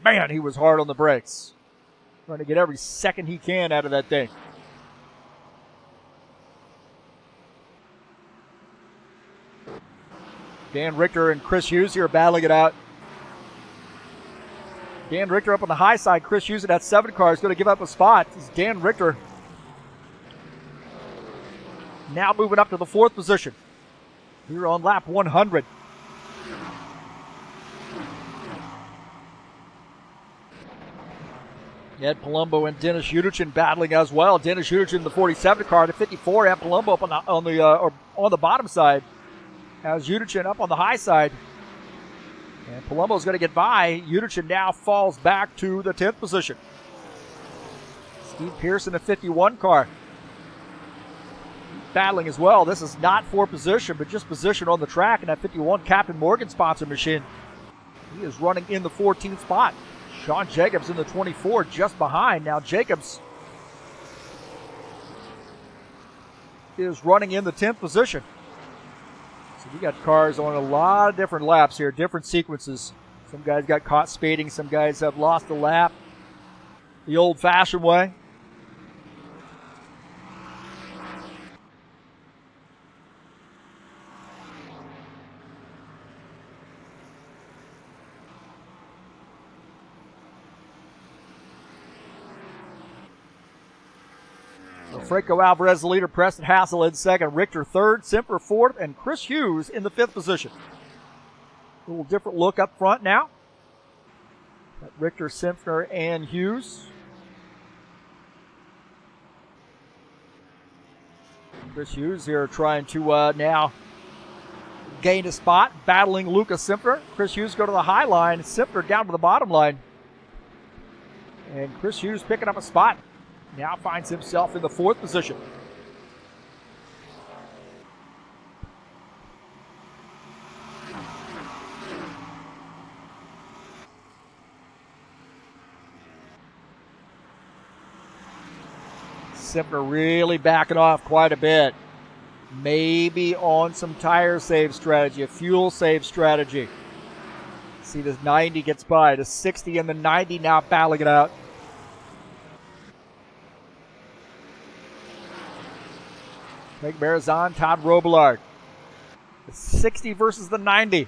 Man, he was hard on the brakes. Trying to get every second he can out of that thing. Dan Richter and Chris Hughes here battling it out. Dan Richter up on the high side. Chris Hughes in that 7 car is going to give up a spot. This is Dan Richter now moving up to the 4th position here on lap 100. Ed Palumbo and Dennis Udichin battling as well. Dennis Udichin in the 47 car, the 54. Ed Palumbo up on the bottom side. As Udichin up on the high side. And Palumbo's going to get by. Udichin now falls back to the 10th position. Steve Pearson, the 51 car. battling as well. This is not for position, but just position on the track in that 51 Captain Morgan sponsor machine. He is running in the 14th spot. Sean Jacobs in the 24, just behind. Now Jacobs is running in the 10th position. So we got cars on a lot of different laps here, different sequences. Some guys got caught speeding. Some guys have lost a lap the old-fashioned way. Franco Alvarez the leader, Preston Hassel in second, Richter third, Simper fourth, and Chris Hughes in the 5th position. A little different look up front now. Got Richter, Simper, and Hughes. Chris Hughes here trying to now gain a spot, battling Lucas Simper. Chris Hughes go to the high line, Simper down to the bottom line. And Chris Hughes picking up a spot. Now finds himself in the 4th position. Simper really backing off quite a bit. Maybe on some tire save strategy, a fuel save strategy. See, this 90 gets by. The 60 and the 90 now battling it out. Craig Marizan, Todd Robillard. The 60 versus the 90.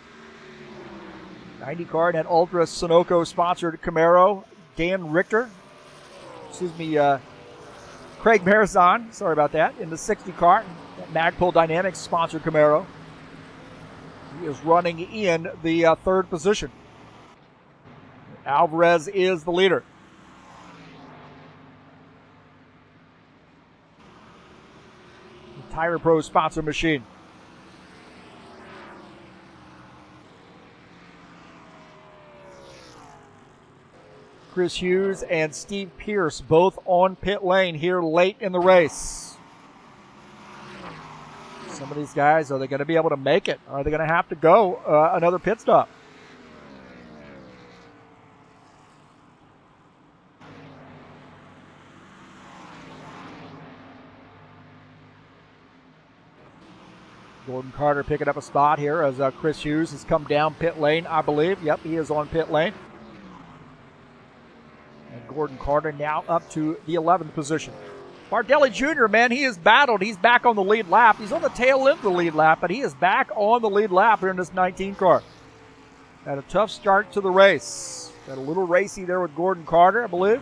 90 car and Ultra Sunoco sponsored Camaro. Dan Richter. Craig Marizan, sorry about that, in the 60 car. Magpul Dynamics sponsored Camaro. He is running in the 3rd position. Alvarez is the leader. Tire Pro sponsor machine. Chris Hughes and Steve Pierce both on pit lane here late in the race. Some of these guys, are they going to be able to make it? Are they going to have to go another pit stop? Gordon Carter picking up a spot here as Chris Hughes has come down pit lane, I believe. Yep, he is on pit lane. And Gordon Carter now up to the 11th position. Bardelli Jr., man, he has battled. He's back on the lead lap. He's on the tail end of the lead lap, but he is back on the lead lap here in this 19 car. Had a tough start to the race. Got a little racy there with Gordon Carter, I believe.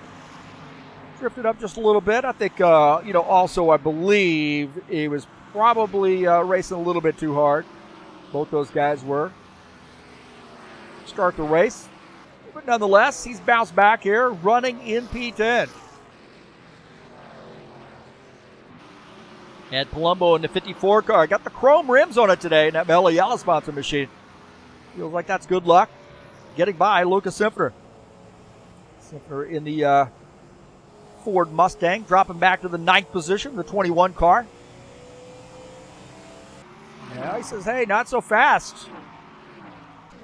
Drifted up just a little bit. I think, also I believe he was probably racing a little bit too hard. Both those guys were. Start the race. But nonetheless, he's bounced back here, running in P10. And Palumbo in the 54 car. Got the chrome rims on it today in that Mellow Yellow sponsor machine. Feels like that's good luck. Getting by Lucas Simper. Simper in the Ford Mustang, dropping back to the 9th position, the 21 car. Yeah, he says, hey, not so fast.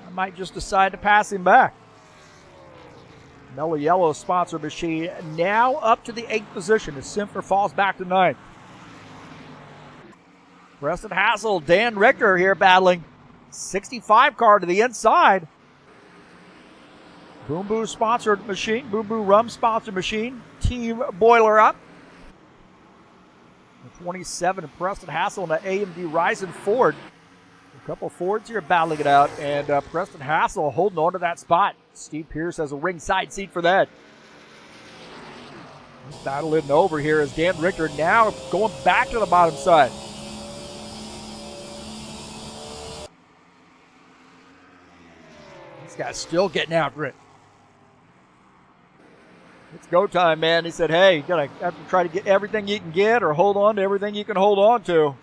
I might just decide to pass him back. Mellow Yellow sponsor machine now up to the 8th position as Simper falls back to 9th. Preston Hassel, Dan Richter here battling. 65 car to the inside. Boom Boo sponsored machine, Boom Boo Rum sponsored machine. Team Boiler up. The 27, Preston Hassel and the AMD Ryzen Ford. A couple Fords here battling it out, and Preston Hassel holding on to that spot. Steve Pierce has a ringside seat for that. This battle isn't over here as Dan Richter now going back to the bottom side. This guy's still getting after it. It's go time, man. He said, hey, you gotta have to try to get everything you can get or hold on to everything you can hold on to.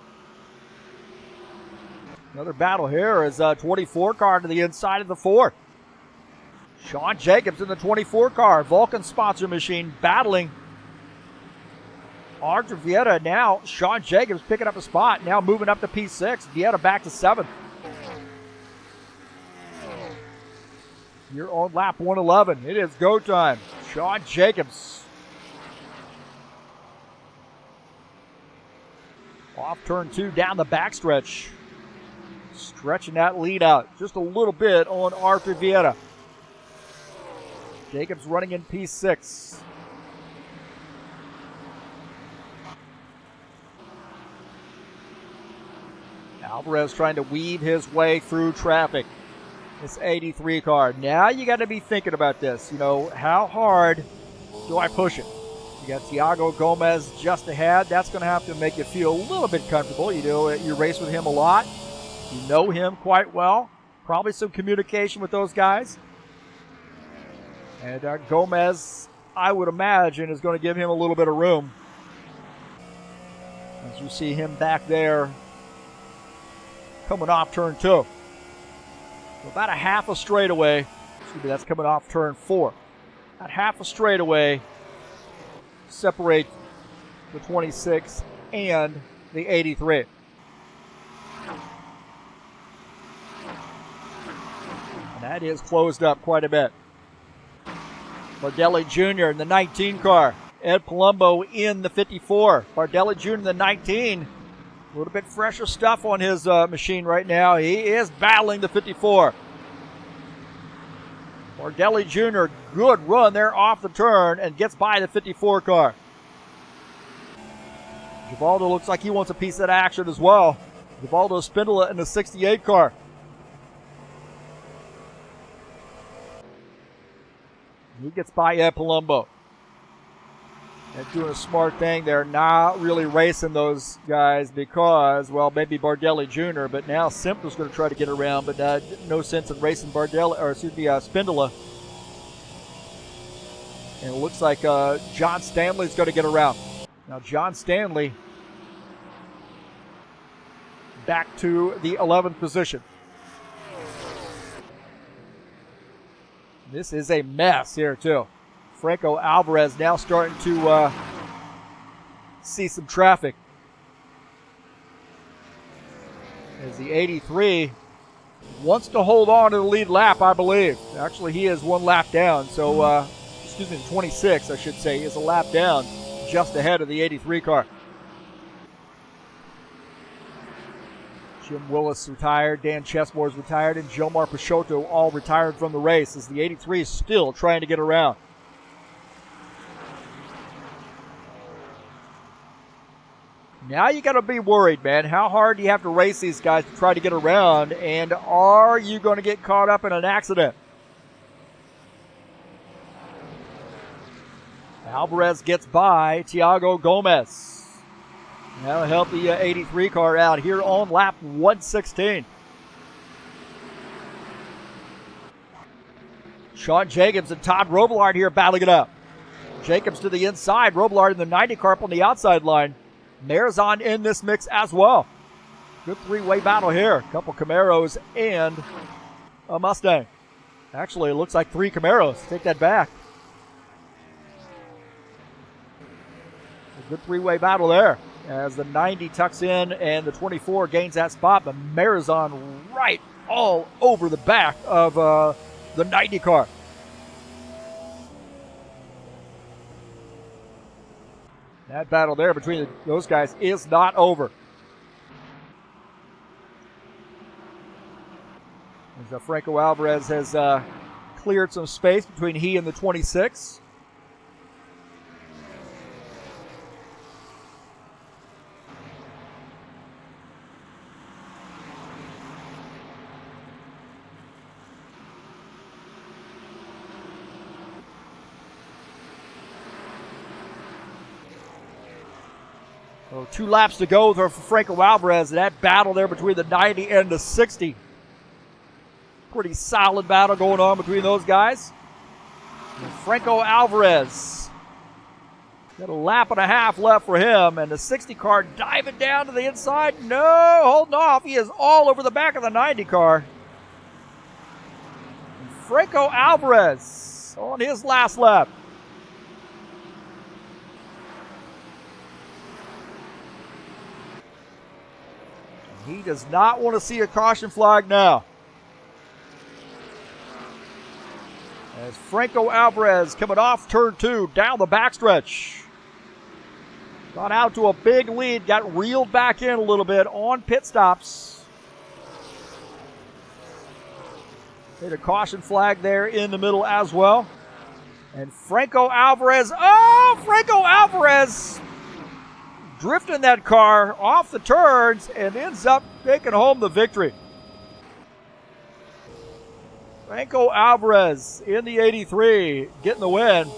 Another battle here is a 24 car to the inside of the 4. Sean Jacobs in the 24 car. Vulcan sponsor machine battling Arthur Vieta now. Sean Jacobs picking up a spot. Now moving up to P6. Vieta back to 7th. You're on lap 111. It is go time. Sean Jacobs. Off turn 2 down the backstretch. Stretching that lead out just a little bit on Arthur Vieta. Jacobs running in P6. Alvarez trying to weave his way through traffic. This 83 car. Now you got to be thinking about this. You know, how hard do I push it? You got Thiago Gomez just ahead. That's going to have to make you feel a little bit comfortable. You know, you race with him a lot. You know him quite well. Probably some communication with those guys. And Gomez, I would imagine, is going to give him a little bit of room. As you see him back there coming off turn 2. So about a half a straightaway. Excuse me, that's coming off turn 4. About half a straightaway separate the 26 and the 83. And that is closed up quite a bit. Bardelli Jr. in the 19 car. Ed Palumbo in the 54. Bardelli Jr. in the 19. A little bit fresher stuff on his machine right now. He is battling the 54. Bardelli Jr., good run there off the turn and gets by the 54 car. Givaldo looks like he wants a piece of that action as well. Givaldo Spindola in the 68 car. He gets by Ed Palumbo. And doing a smart thing. They're not really racing those guys because, well, maybe Bardelli Jr., but now Simper's going to try to get around, but no sense in racing Spindola. And it looks like John Stanley's going to get around. Now, John Stanley back to the 11th position. This is a mess here, too. Franco Alvarez now starting to see some traffic. As the 83 wants to hold on to the lead lap, I believe. Actually, he is one lap down. So, excuse me, the 26, I should say, is a lap down just ahead of the 83 car. Jim Willis retired, Dan Chesmore's retired, and Jomar Peixoto all retired from the race as the 83 is still trying to get around. Now you got to be worried, man. How hard do you have to race these guys to try to get around? And are you going to get caught up in an accident? Alvarez gets by Thiago Gomez. That'll help the 83 car out here on lap 116. Sean Jacobs and Todd Robillard here battling it up. Jacobs to the inside. Robillard in the 90 car up on the outside line. Marizon in this mix as well. Good three-way battle here. A couple Camaros and a Mustang. Actually, it looks like 3 Camaros. Take that back. A good three-way battle there as the 90 tucks in and the 24 gains that spot. But Marizon right all over the back of the 90 car. That battle there between those guys is not over. As Franco Alvarez has cleared some space between he and the 26. So 2 laps to go for Franco Alvarez. That battle there between the 90 and the 60. Pretty solid battle going on between those guys. And Franco Alvarez got a lap and a half left for him. And the 60 car diving down to the inside. No, holding off. He is all over the back of the 90 car. And Franco Alvarez on his last lap. He does not want to see a caution flag now. As Franco Alvarez coming off turn 2, down the backstretch. Got out to a big lead, got reeled back in a little bit on pit stops. Hit a caution flag there in the middle as well. And Franco Alvarez drifting that car off the turns and ends up taking home the victory. Franco Alvarez in the 83 getting the win.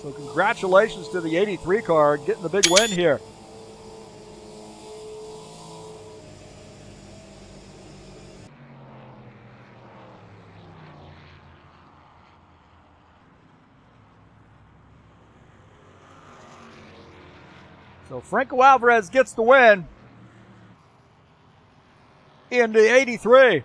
So congratulations to the 83 car getting the big win here. So Franco Alvarez gets the win in the 83.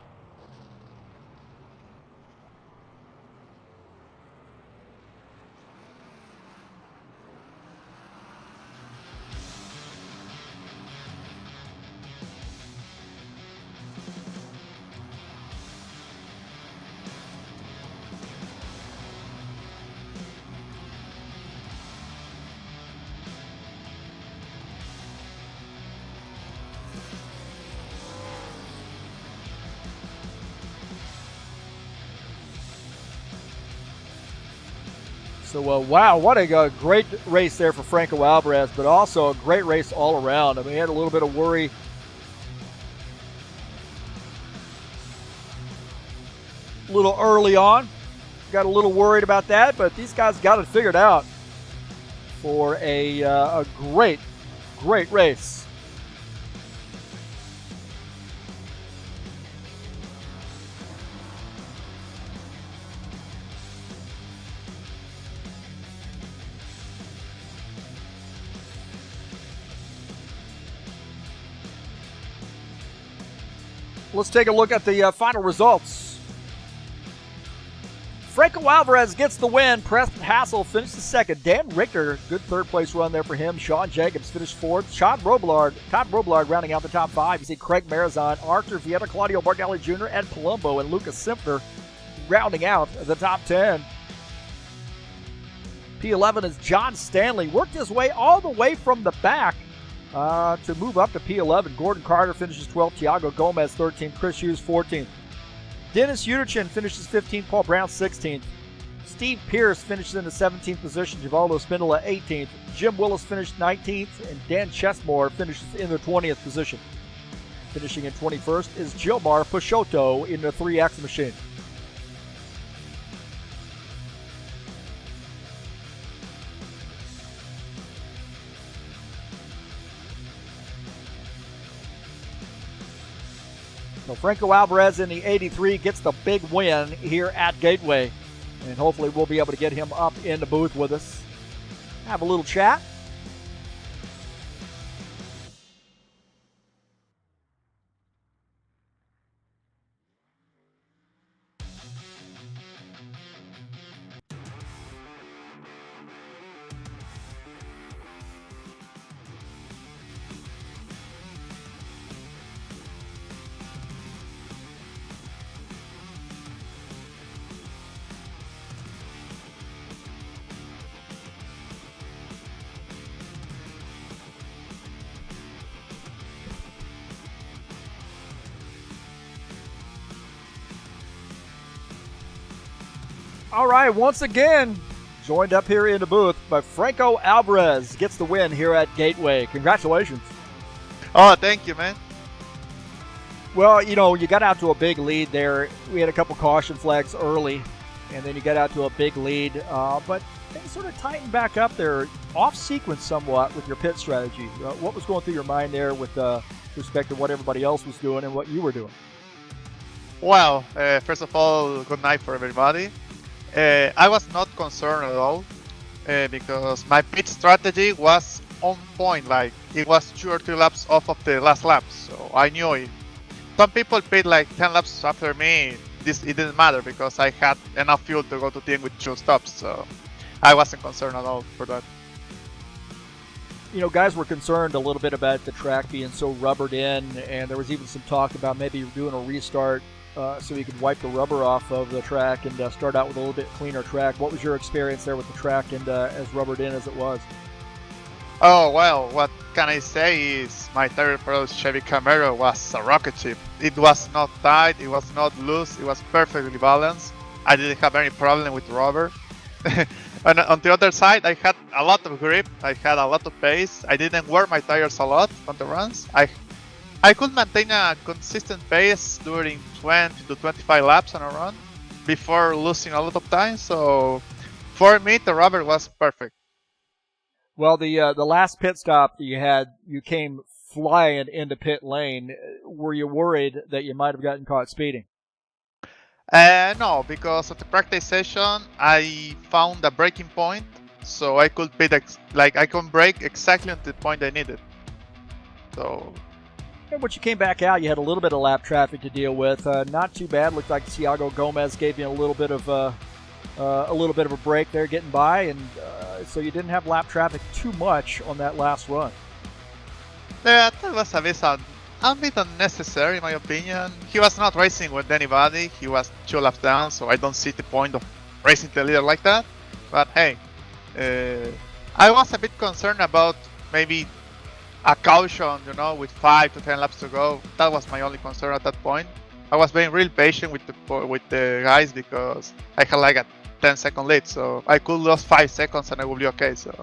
So, wow, what a great race there for Franco Alvarez, but also a great race all around. I mean, he had a little bit of worry a little early on. Got a little worried about that, but these guys got it figured out for a great, great race. Let's take a look at the final results. Franco Alvarez gets the win. Preston Hassel finishes second. Dan Richter, good third place run there for him. Sean Jacobs finished fourth. Todd Roblard rounding out the top 5. You see Craig Marizon, Arthur Vieta, Claudio Bardelli Jr., Ed Palumbo, and Lucas Simpner rounding out the top 10. P11 is John Stanley. Worked his way all the way from the back to move up to P11. Gordon Carter finishes 12th. Thiago Gomez 13th. Chris Hughes 14th. Dennis Uterchin finishes 15th. Paul Brown 16th. Steve Pierce finishes in the 17th position. Givaldo Spindola 18th. Jim Willis finished 19th. And Dan Chesmore finishes in the 20th position. Finishing in 21st is Gilmar Peixoto in the 3X machine. So Franco Alvarez in the 83 gets the big win here at Gateway. And hopefully we'll be able to get him up in the booth with us. Have a little chat. All right, once again, joined up here in the booth by Franco Alvarez. Gets the win here at Gateway. Congratulations. Oh, thank you, man. Well, you know, you got out to a big lead there. We had a couple caution flags early, and then you got out to a big lead. But things sort of tightened back up there, off sequence somewhat with your pit strategy. What was going through your mind there with respect to what everybody else was doing and what you were doing? Well, first of all, good night for everybody. I was not concerned at all because my pit strategy was on point. Like, it was 2 or 3 laps off of the last lap, so I knew it. Some people pit like 10 laps after me. It didn't matter because I had enough fuel to go to the end with 2 stops, so I wasn't concerned at all for that. you know, guys were concerned a little bit about the track being so rubbered in, and there was even some talk about maybe doing a restart so you could wipe the rubber off of the track and start out with a little bit cleaner track. What was your experience there with the track and as rubbered in as it was? Oh, well, what can I say is my third Pro Chevy Camaro was a rocket ship. It was not tight, it was not loose, it was perfectly balanced. I didn't have any problem with rubber. And on the other side, I had a lot of grip, I had a lot of pace. I didn't wear my tires a lot on the runs. I could maintain a consistent pace during 20 to 25 laps on a run before losing a lot of time. So for me, the rubber was perfect. Well, the last pit stop that you had, you came flying into pit lane. Were you worried that you might have gotten caught speeding? No, because at the practice session, I found a braking point, so I could pit I could brake exactly at the point I needed. So. And once you came back out, you had a little bit of lap traffic to deal with. Not too bad. Looked like Thiago Gomez gave you a little bit of a break there getting by, and so you didn't have lap traffic too much on that last run. Yeah, that was a bit unnecessary in my opinion. He was not racing with anybody, he was 2 laps down, so I don't see the point of racing the leader like that. But hey, I was a bit concerned about maybe a caution, you know, with 5 to 10 laps to go. That was my only concern at that point. I was being real patient with the guys because I had like a 10-second lead, so I could lose 5 seconds and I would be okay. So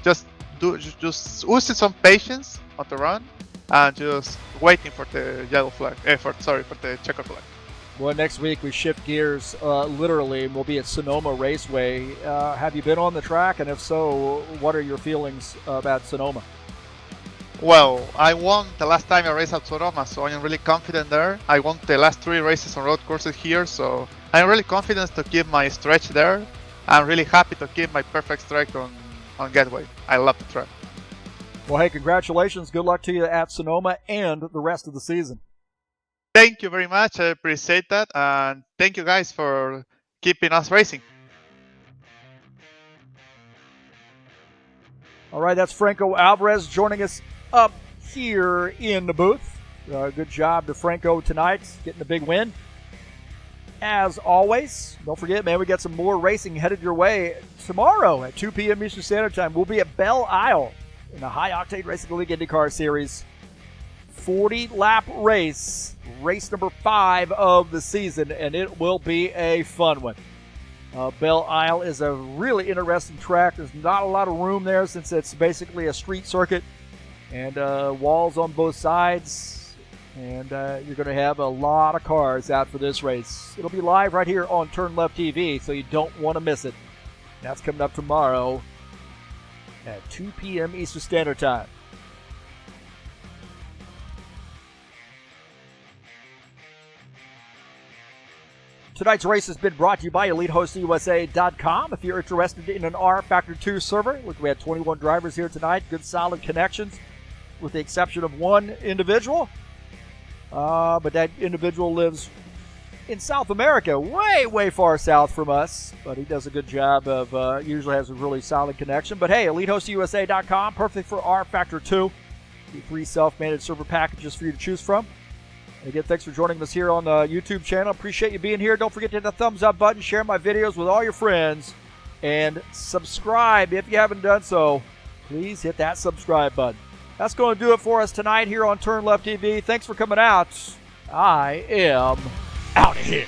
just using some patience on the run and just waiting for the yellow flag, for the checker flag. Well, next week we shift gears literally, and we'll be at Sonoma Raceway. Have you been on the track, and if so, what are your feelings about Sonoma? Well, I won the last time I raced at Sonoma, so I am really confident there. I won the last 3 races on road courses here, so I'm really confident to keep my stretch there. I'm really happy to keep my perfect strike on Gateway. I love the track. Well, hey, congratulations. Good luck to you at Sonoma and the rest of the season. Thank you very much. I appreciate that, and thank you guys for keeping us racing. All right, that's Franco Alvarez joining us up here in the booth. Good job to Franco tonight, getting a big win. As always, don't forget, man, we got some more racing headed your way tomorrow at 2 p.m. Eastern Standard Time. We'll be at Belle Isle in the High Octane Racing League IndyCar Series. 40-lap race number 5 of the season, and it will be a fun one. Belle Isle is a really interesting track. There's not a lot of room there since it's basically a street circuit and walls on both sides, and you're going to have a lot of cars out for this race. It'll be live right here on TurnLeftTV, so you don't want to miss it. That's coming up tomorrow at 2 p.m. Eastern Standard Time. Tonight's race has been brought to you by EliteHostUSA.com. If you're interested in an rFactor 2 server, look, we had 21 drivers here tonight. Good, solid connections, with the exception of one individual. But that individual lives in South America, way, way far south from us. But he does a good job of, usually has a really solid connection. But hey, EliteHostUSA.com, perfect for rFactor 2. 3 self-managed server packages for you to choose from. Again, thanks for joining us here on the YouTube channel. Appreciate you being here. Don't forget to hit the thumbs up button, share my videos with all your friends, and subscribe if you haven't done so. Please hit that subscribe button. That's going to do it for us tonight here on TurnLeftTV. Thanks for coming out. I am out of here.